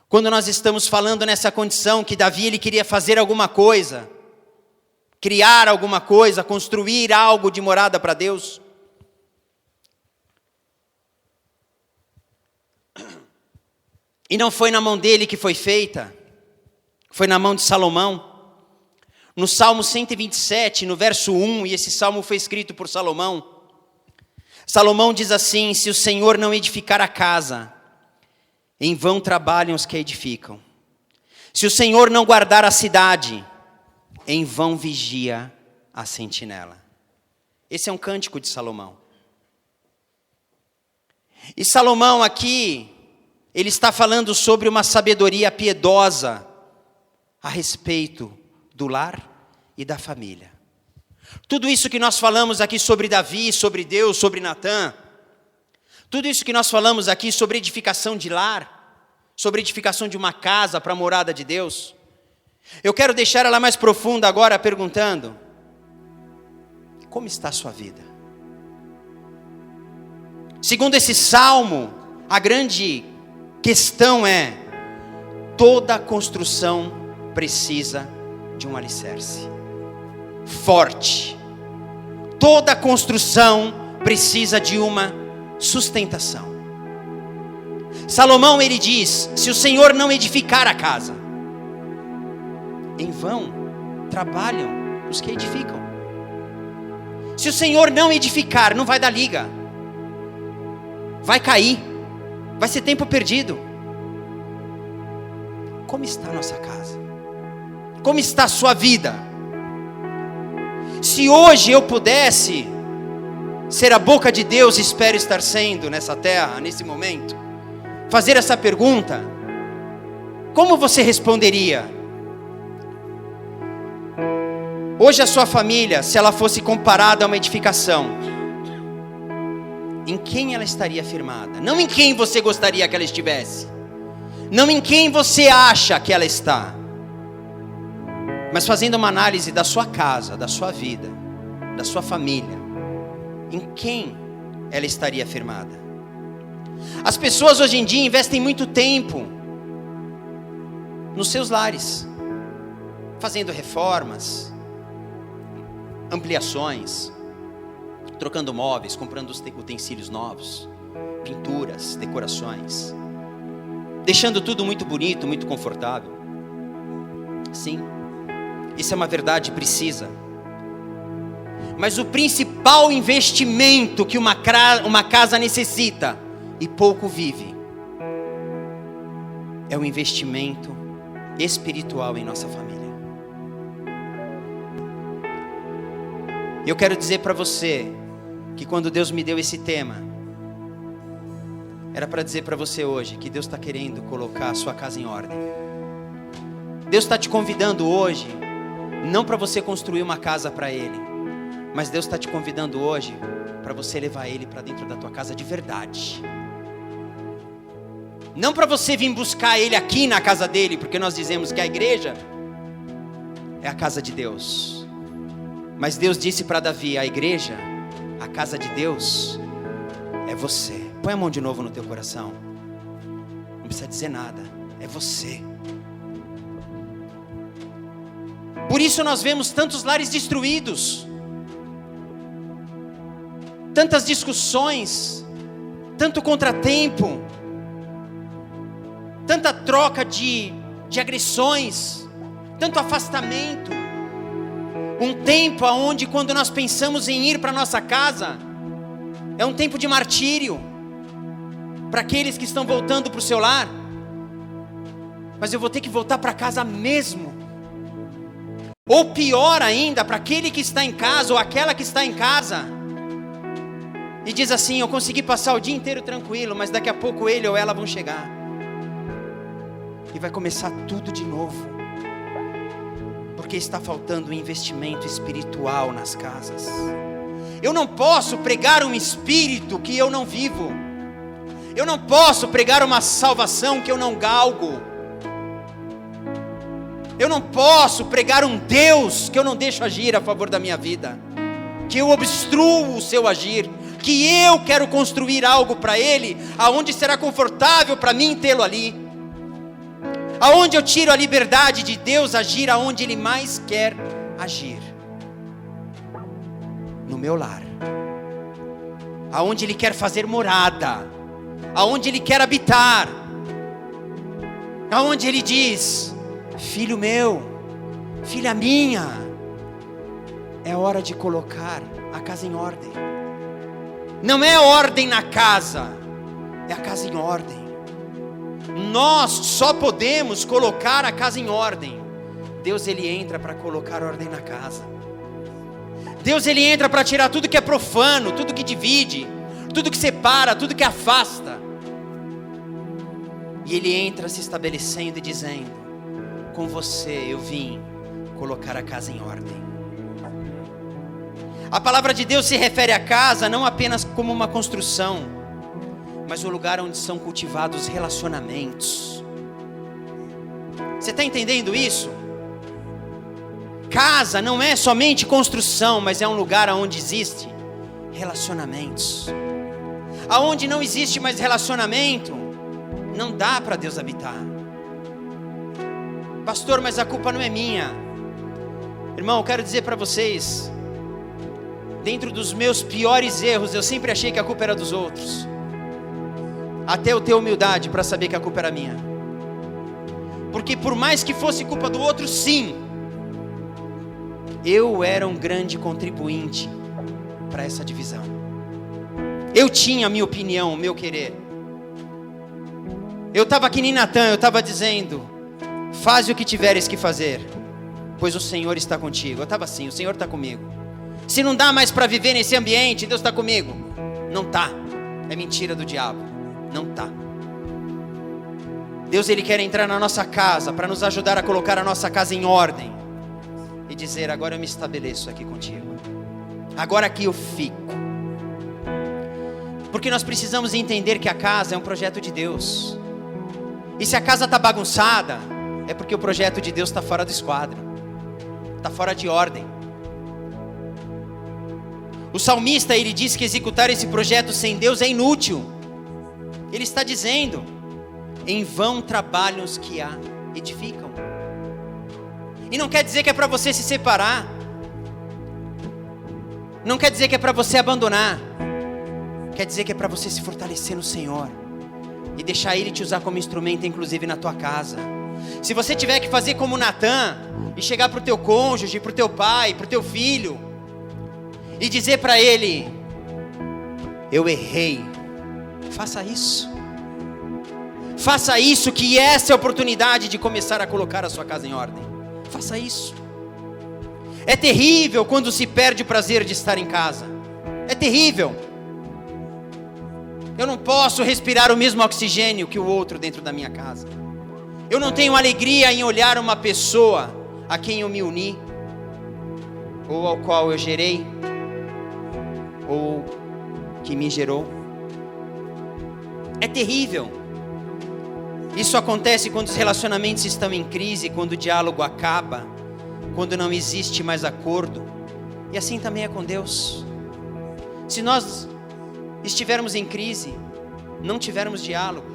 A: quando nós estamos falando nessa condição que Davi ele queria fazer alguma coisa, criar alguma coisa, construir algo de morada para Deus. E não foi na mão dele que foi feita, foi na mão de Salomão. No Salmo 127, no verso 1, e esse salmo foi escrito por Salomão, Salomão diz assim: se o Senhor não edificar a casa, em vão trabalham os que a edificam. Se o Senhor não guardar a cidade, em vão vigia a sentinela. Esse é um cântico de Salomão. E Salomão aqui, ele está falando sobre uma sabedoria piedosa a respeito do lar e da família. Tudo isso que nós falamos aqui sobre Davi, sobre Deus, sobre Natã, tudo isso que nós falamos aqui sobre edificação de lar, sobre edificação de uma casa para a morada de Deus, eu quero deixar ela mais profunda agora perguntando: como está a sua vida? Segundo esse salmo, a grande questão é: toda construção precisa de um alicerce forte. Toda construção precisa de uma sustentação. Salomão ele diz: se o Senhor não edificar a casa, em vão trabalham os que edificam. Se o Senhor não edificar, não vai dar liga, vai cair, vai ser tempo perdido. Como está a nossa casa? Como está a sua vida? Se hoje eu pudesse ser a boca de Deus, espero estar sendo nessa terra, nesse momento, fazer essa pergunta, como você responderia? Hoje a sua família, se ela fosse comparada a uma edificação, em quem ela estaria firmada? Não em quem você gostaria que ela estivesse, não em quem você acha que ela está, mas fazendo uma análise da sua casa, da sua vida, da sua família, em quem ela estaria firmada? As pessoas hoje em dia investem muito tempo nos seus lares, fazendo reformas, ampliações, trocando móveis, comprando utensílios novos, pinturas, decorações, deixando tudo muito bonito, muito confortável. Sim, isso é uma verdade precisa. Mas o principal investimento que uma casa necessita, e pouco vive, é o investimento espiritual em nossa família. Eu quero dizer para você que quando Deus me deu esse tema, era para dizer para você hoje que Deus está querendo colocar a sua casa em ordem. Deus está te convidando hoje, não para você construir uma casa para Ele, mas Deus está te convidando hoje para você levar Ele para dentro da tua casa de verdade. Não para você vir buscar Ele aqui na casa dele, porque nós dizemos que a igreja é a casa de Deus. Mas Deus disse para Davi: a igreja, a casa de Deus, é você. Põe a mão de novo no teu coração. Não precisa dizer nada, é você. Por isso nós vemos tantos lares destruídos, tantas discussões, tanto contratempo, tanta troca de agressões, tanto afastamento. Um tempo onde quando nós pensamos em ir para nossa casa, é um tempo de martírio para aqueles que estão voltando para o seu lar. Mas eu vou ter que voltar para casa mesmo. Ou pior ainda, para aquele que está em casa, ou aquela que está em casa, e diz assim: eu consegui passar o dia inteiro tranquilo, mas daqui a pouco ele ou ela vão chegar, e vai começar tudo de novo, porque está faltando um investimento espiritual nas casas. Eu não posso pregar um espírito que eu não vivo. Eu não posso pregar uma salvação que eu não galgo. Eu não posso pregar um Deus que eu não deixo agir a favor da minha vida, que eu obstruo o seu agir, que eu quero construir algo para Ele, aonde será confortável para mim tê-lo ali, aonde eu tiro a liberdade de Deus agir aonde Ele mais quer agir, no meu lar, aonde Ele quer fazer morada, aonde Ele quer habitar, aonde Ele diz: filho meu, filha minha, é hora de colocar a casa em ordem. Não é ordem na casa, é a casa em ordem. Nós só podemos colocar a casa em ordem. Deus, Ele entra para colocar ordem na casa. Deus, Ele entra para tirar tudo que é profano, tudo que divide, tudo que separa, tudo que afasta. E Ele entra se estabelecendo e dizendo: com você eu vim colocar a casa em ordem. A palavra de Deus se refere à casa não apenas como uma construção, mas o lugar onde são cultivados relacionamentos. Você está entendendo isso? Casa não é somente construção, mas é um lugar onde existe relacionamentos. Aonde não existe mais relacionamento, não dá para Deus habitar. Pastor, mas a culpa não é minha. Irmão, eu quero dizer para vocês, dentro dos meus piores erros, eu sempre achei que a culpa era dos outros, até eu ter humildade para saber que a culpa era minha. Porque por mais que fosse culpa do outro, sim, eu era um grande contribuinte para essa divisão. Eu tinha a minha opinião, o meu querer. Eu estava que nem Natan, eu estava dizendo: faze o que tiveres que fazer, pois o Senhor está contigo. Eu estava assim: o Senhor está comigo. Se não dá mais para viver nesse ambiente, Deus está comigo. Não está, é mentira do diabo, não está. Deus, Ele quer entrar na nossa casa para nos ajudar a colocar a nossa casa em ordem e dizer: agora eu me estabeleço aqui contigo, agora aqui eu fico. Porque nós precisamos entender que a casa é um projeto de Deus. E se a casa está bagunçada, é porque o projeto de Deus está fora do esquadro, está fora de ordem. O salmista, ele diz que executar esse projeto sem Deus é inútil. Ele está dizendo: em vão trabalham os que a edificam. E não quer dizer que é para você se separar, não quer dizer que é para você abandonar, quer dizer que é para você se fortalecer no Senhor e deixar Ele te usar como instrumento, inclusive na tua casa. Se você tiver que fazer como Natan e chegar para o teu cônjuge, para o teu pai, para o teu filho e dizer para ele: eu errei, faça isso. Faça isso, que essa é a oportunidade de começar a colocar a sua casa em ordem. Faça isso. É terrível quando se perde o prazer de estar em casa. É terrível. Eu não posso respirar o mesmo oxigênio que o outro dentro da minha casa. Eu não tenho alegria em olhar uma pessoa a quem eu me uni, ou ao qual eu gerei, ou que me gerou. É terrível. Isso acontece quando os relacionamentos estão em crise, quando o diálogo acaba, quando não existe mais acordo. E assim também é com Deus. Se nós estivermos em crise, não tivermos diálogo,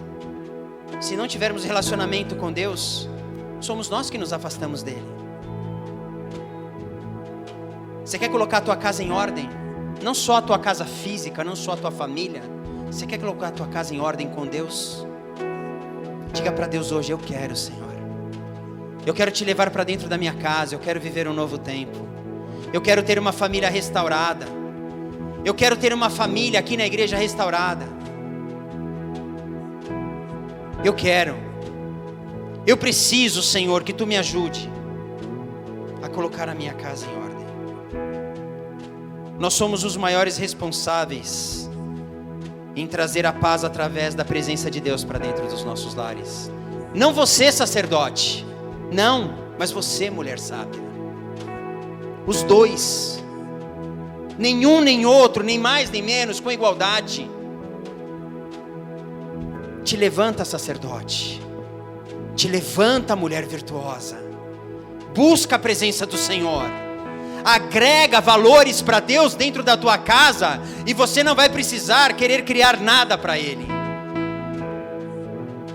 A: se não tivermos relacionamento com Deus, somos nós que nos afastamos dele. Você quer colocar a tua casa em ordem? Não só a tua casa física, não só a tua família. Você quer colocar a tua casa em ordem com Deus? Diga para Deus hoje: eu quero, Senhor. Eu quero te levar para dentro da minha casa. Eu quero viver um novo tempo. Eu quero ter uma família restaurada. Eu quero ter uma família aqui na igreja restaurada. Eu quero. Eu preciso, Senhor, que Tu me ajude a colocar a minha casa em ordem. Nós somos os maiores responsáveis em trazer a paz através da presença de Deus para dentro dos nossos lares. Não você, sacerdote, não, mas você, mulher sábia. Os dois, nenhum nem outro, nem mais nem menos, com igualdade. te levanta, sacerdote. Te levanta, mulher virtuosa. Busca a presença do Senhor. Agrega valores para Deus dentro da tua casa, e você não vai precisar querer criar nada para Ele.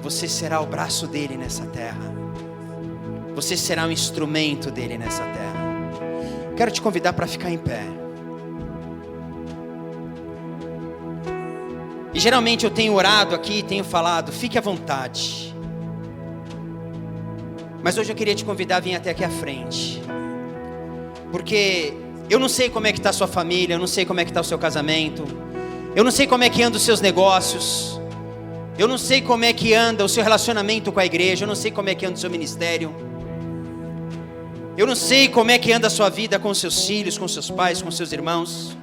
A: Você será o braço dele nessa terra. Você será um instrumento dele nessa terra. Quero te convidar para ficar em pé. E geralmente eu tenho orado aqui, tenho falado, fique à vontade. Mas hoje eu queria te convidar a vir até aqui à frente. Porque eu não sei como é que está a sua família, eu não sei como é que está o seu casamento, eu não sei como é que andam os seus negócios, eu não sei como é que anda o seu relacionamento com a igreja, eu não sei como é que anda o seu ministério, eu não sei como é que anda a sua vida com seus filhos, com seus pais, com seus irmãos.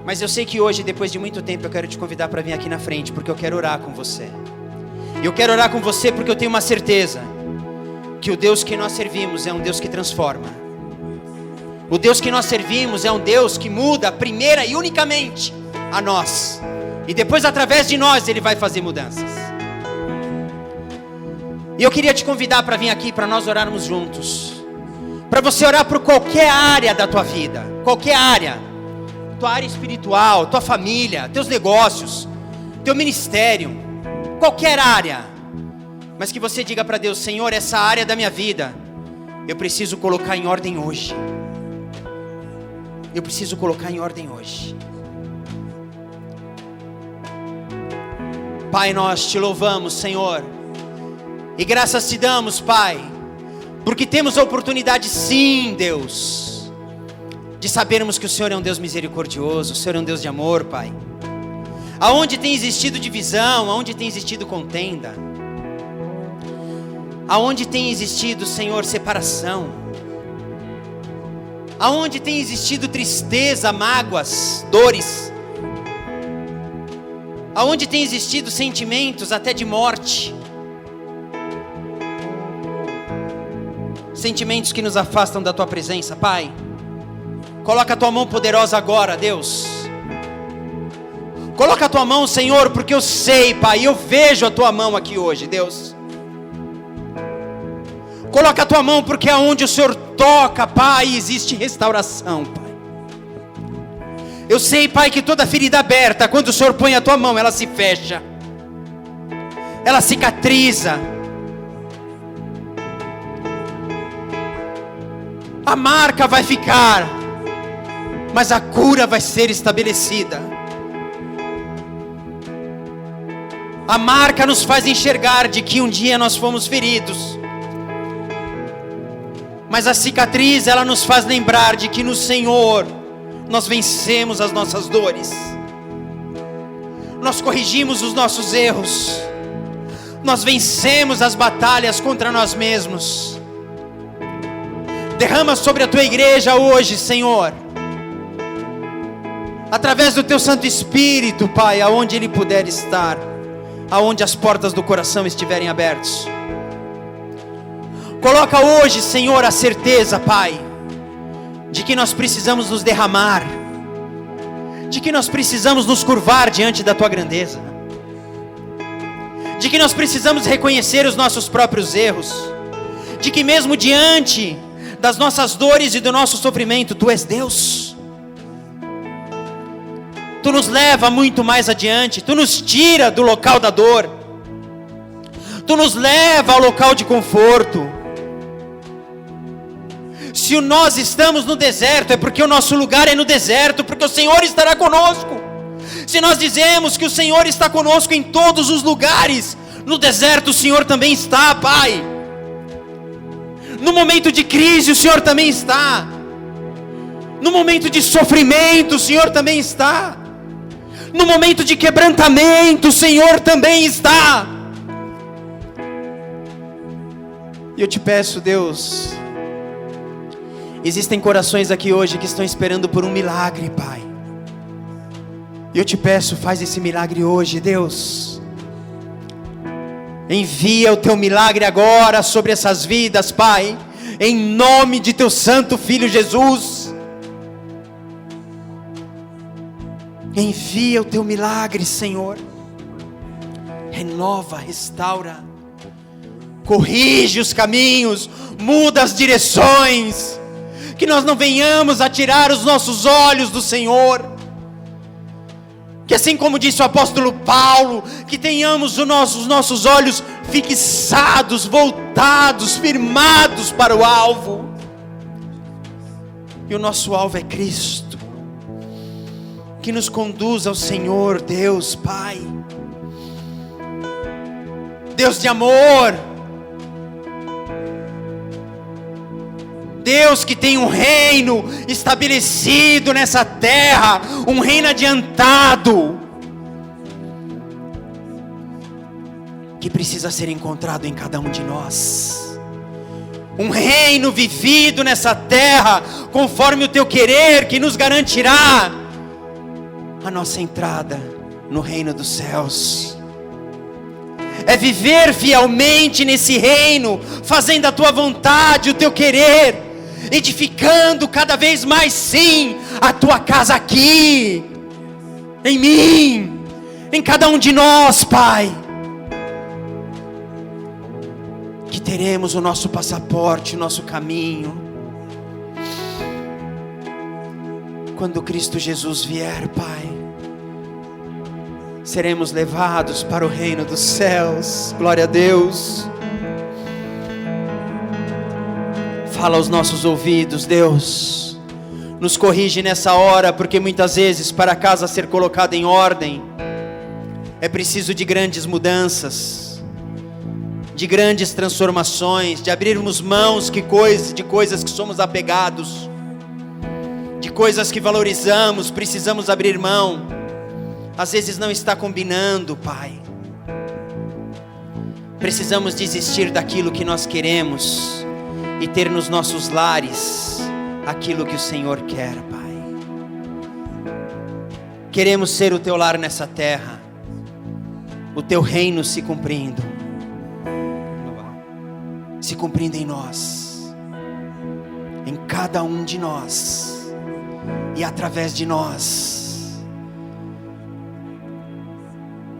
A: Mas eu sei que hoje, depois de muito tempo, eu quero te convidar para vir aqui na frente, porque eu quero orar com você. E eu quero orar com você porque eu tenho uma certeza que o Deus que nós servimos é um Deus que transforma. O Deus que nós servimos é um Deus que muda primeira e unicamente a nós, e depois através de nós Ele vai fazer mudanças. E eu queria te convidar para vir aqui, para nós orarmos juntos, para você orar por qualquer área da tua vida, qualquer área, tua área espiritual, tua família, teus negócios, teu ministério, qualquer área, mas que você diga para Deus: Senhor, essa área da minha vida, eu preciso colocar em ordem hoje. Eu preciso colocar em ordem hoje. Pai, nós te louvamos, Senhor, e graças te damos, Pai, porque temos a oportunidade, sim, Deus, de sabermos que o Senhor é um Deus misericordioso, o Senhor é um Deus de amor, Pai. Aonde tem existido divisão, aonde tem existido contenda, aonde tem existido, Senhor, separação, aonde tem existido tristeza, mágoas, dores, aonde tem existido sentimentos até de morte, sentimentos que nos afastam da Tua presença, Pai, coloca a Tua mão poderosa agora, Deus. Coloca a Tua mão, Senhor, porque eu sei, Pai, eu vejo a Tua mão aqui hoje, Deus. Coloca a Tua mão, porque aonde o Senhor toca, Pai, existe restauração, Pai. Eu sei, Pai, que toda ferida aberta, quando o Senhor põe a Tua mão, ela se fecha, ela cicatriza. A marca vai ficar, mas a cura vai ser estabelecida. A marca nos faz enxergar de que um dia nós fomos feridos, mas a cicatriz, ela nos faz lembrar de que no Senhor nós vencemos as nossas dores, nós corrigimos os nossos erros, nós vencemos as batalhas contra nós mesmos. Derrama sobre a Tua igreja hoje, Senhor, através do Teu Santo Espírito, Pai, aonde Ele puder estar, aonde as portas do coração estiverem abertas. Coloca hoje, Senhor, a certeza, Pai, de que nós precisamos nos derramar, de que nós precisamos nos curvar diante da Tua grandeza, de que nós precisamos reconhecer os nossos próprios erros, de que mesmo diante das nossas dores e do nosso sofrimento, Tu és Deus. Tu nos leva muito mais adiante, Tu nos tira do local da dor, Tu nos leva ao local de conforto. Se nós estamos no deserto, é porque o nosso lugar é no deserto, porque o Senhor estará conosco. Se nós dizemos que o Senhor está conosco em todos os lugares, no deserto o Senhor também está, Pai. No momento de crise o Senhor também está. No momento de sofrimento o Senhor também está. No momento de quebrantamento o Senhor também está. E eu te peço, Deus, existem corações aqui hoje que estão esperando por um milagre, Pai. E eu te peço, faz esse milagre hoje, Deus. Envia o Teu milagre agora sobre essas vidas, Pai, em nome de Teu Santo Filho Jesus. Envia o Teu milagre, Senhor. renova, restaura, corrige os caminhos, muda as direções, que nós não venhamos a tirar os nossos olhos do Senhor, que assim como disse o apóstolo Paulo, que tenhamos os nossos olhos fixados, voltados, firmados para o alvo, e o nosso alvo é Cristo, que nos conduz ao Senhor, Deus Pai, Deus de amor, Deus que tem um reino estabelecido nessa terra, um reino adiantado, que precisa ser encontrado em cada um de nós, um reino vivido nessa terra, conforme o teu querer, que nos garantirá a nossa entrada no reino dos céus. É viver fielmente nesse reino, fazendo a tua vontade, o teu querer, edificando cada vez mais, sim, a tua casa aqui, em mim, em cada um de nós, Pai. Que teremos o nosso passaporte, o nosso caminho, quando Cristo Jesus vier, Pai, seremos levados para o reino dos céus. Glória a Deus. Fala aos nossos ouvidos, Deus, nos corrige nessa hora, porque muitas vezes para a casa ser colocada em ordem, é preciso de grandes mudanças, de grandes transformações, de abrirmos mãos de coisas que somos apegados, de coisas que valorizamos, precisamos abrir mão. Às vezes não está combinando, Pai. Precisamos desistir daquilo que nós queremos e ter nos nossos lares aquilo que o Senhor quer, Pai. Queremos ser o teu lar nessa terra, o teu reino se cumprindo em nós, em cada um de nós e através de nós.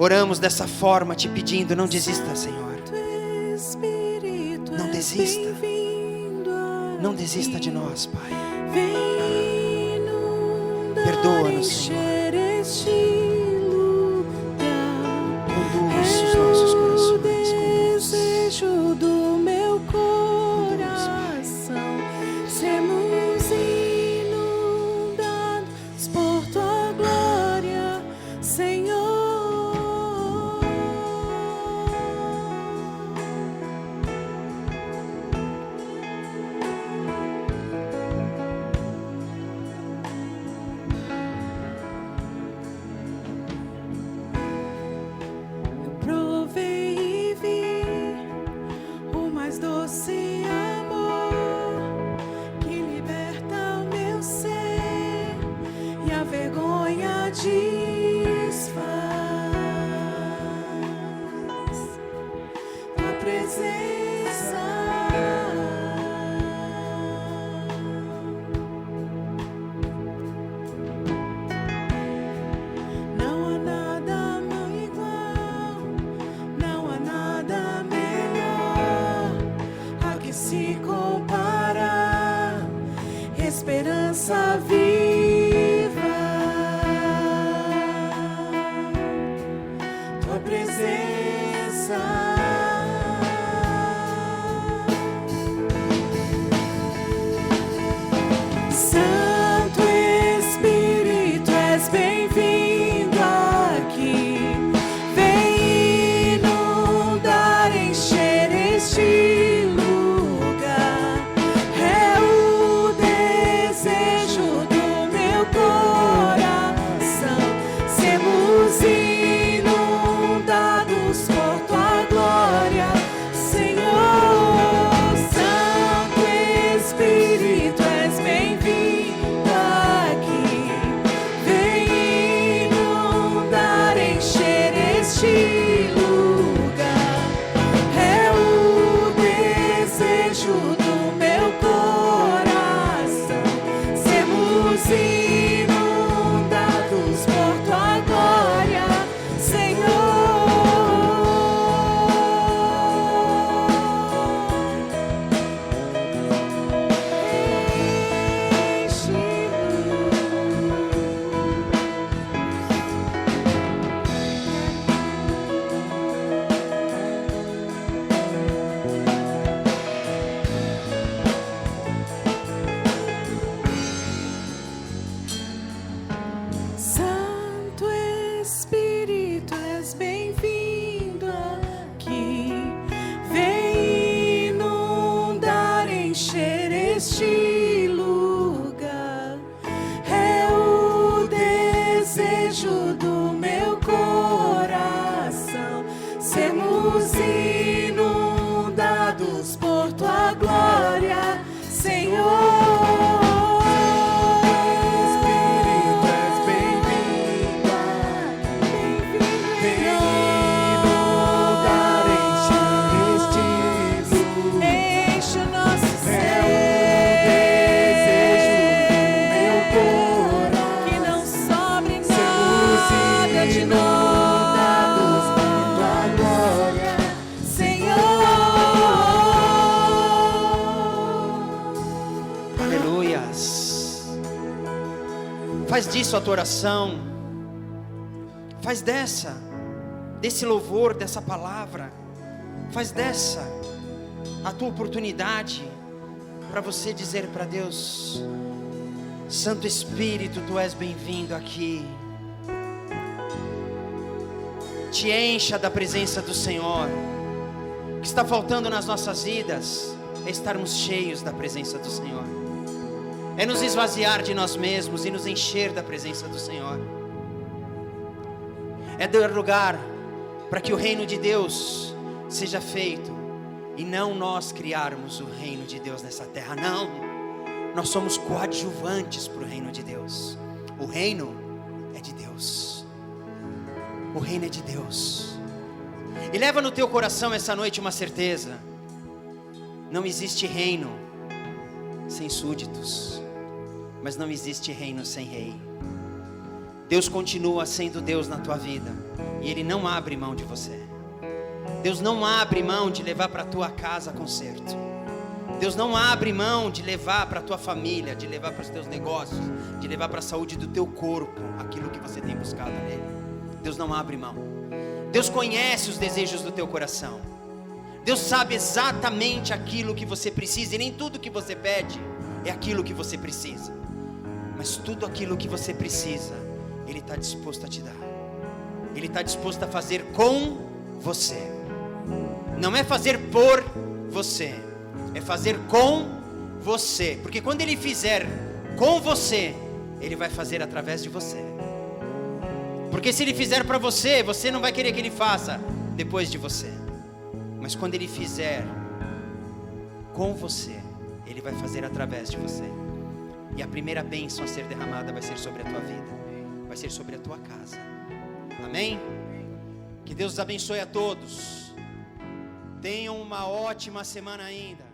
A: Oramos dessa forma, te pedindo, não desista, Senhor. Não desista. Não desista de nós, Pai. Perdoa-nos, Senhor. Conduz os nossos corações.
B: Desejo do meu coração, sermos inundados por tua glória, Senhor. Eu provei e vi o mais doce amor que liberta o meu ser e a vergonha desfaz. Tua presença, não há nada mão igual, não há nada melhor a que se compara, esperança viva, tua presença. Santo Espírito, és bem-vindo aqui. Vem inundar, encher este lugar. É o desejo do meu
A: Faz disso a tua oração. Faz desse louvor, dessa palavra, faz dessa a tua oportunidade para você dizer para Deus: Santo Espírito, tu és bem-vindo aqui. Te encha da presença do Senhor. O que está faltando nas nossas vidas é estarmos cheios da presença do Senhor, é nos esvaziar de nós mesmos e nos encher da presença do Senhor, é dar lugar para que o reino de Deus seja feito, e não nós criarmos o reino de Deus nessa terra. Não, nós somos coadjuvantes para o reino de Deus. O reino é de Deus. O reino é de Deus. E leva no teu coração essa noite uma certeza: não existe reino sem súditos, mas não existe reino sem rei. Deus continua sendo Deus na tua vida, e Ele não abre mão de você. Deus não abre mão de levar para a tua casa conserto. Deus não abre mão de levar para a tua família, de levar para os teus negócios, de levar para a saúde do teu corpo aquilo que você tem buscado nele. Deus não abre mão. Deus conhece os desejos do teu coração. Deus sabe exatamente aquilo que você precisa, e nem tudo que você pede é aquilo que você precisa, mas tudo aquilo que você precisa, Ele está disposto a te dar. Ele está disposto a fazer com você. Não é fazer por você, é fazer com você. Porque quando Ele fizer com você, Ele vai fazer através de você. Porque se Ele fizer para você, você não vai querer que Ele faça depois de você. Mas quando Ele fizer com você, Ele vai fazer através de você. E a primeira bênção a ser derramada vai ser sobre a tua vida, vai ser sobre a tua casa. Amém? Que Deus os abençoe a todos. Tenham uma ótima semana ainda.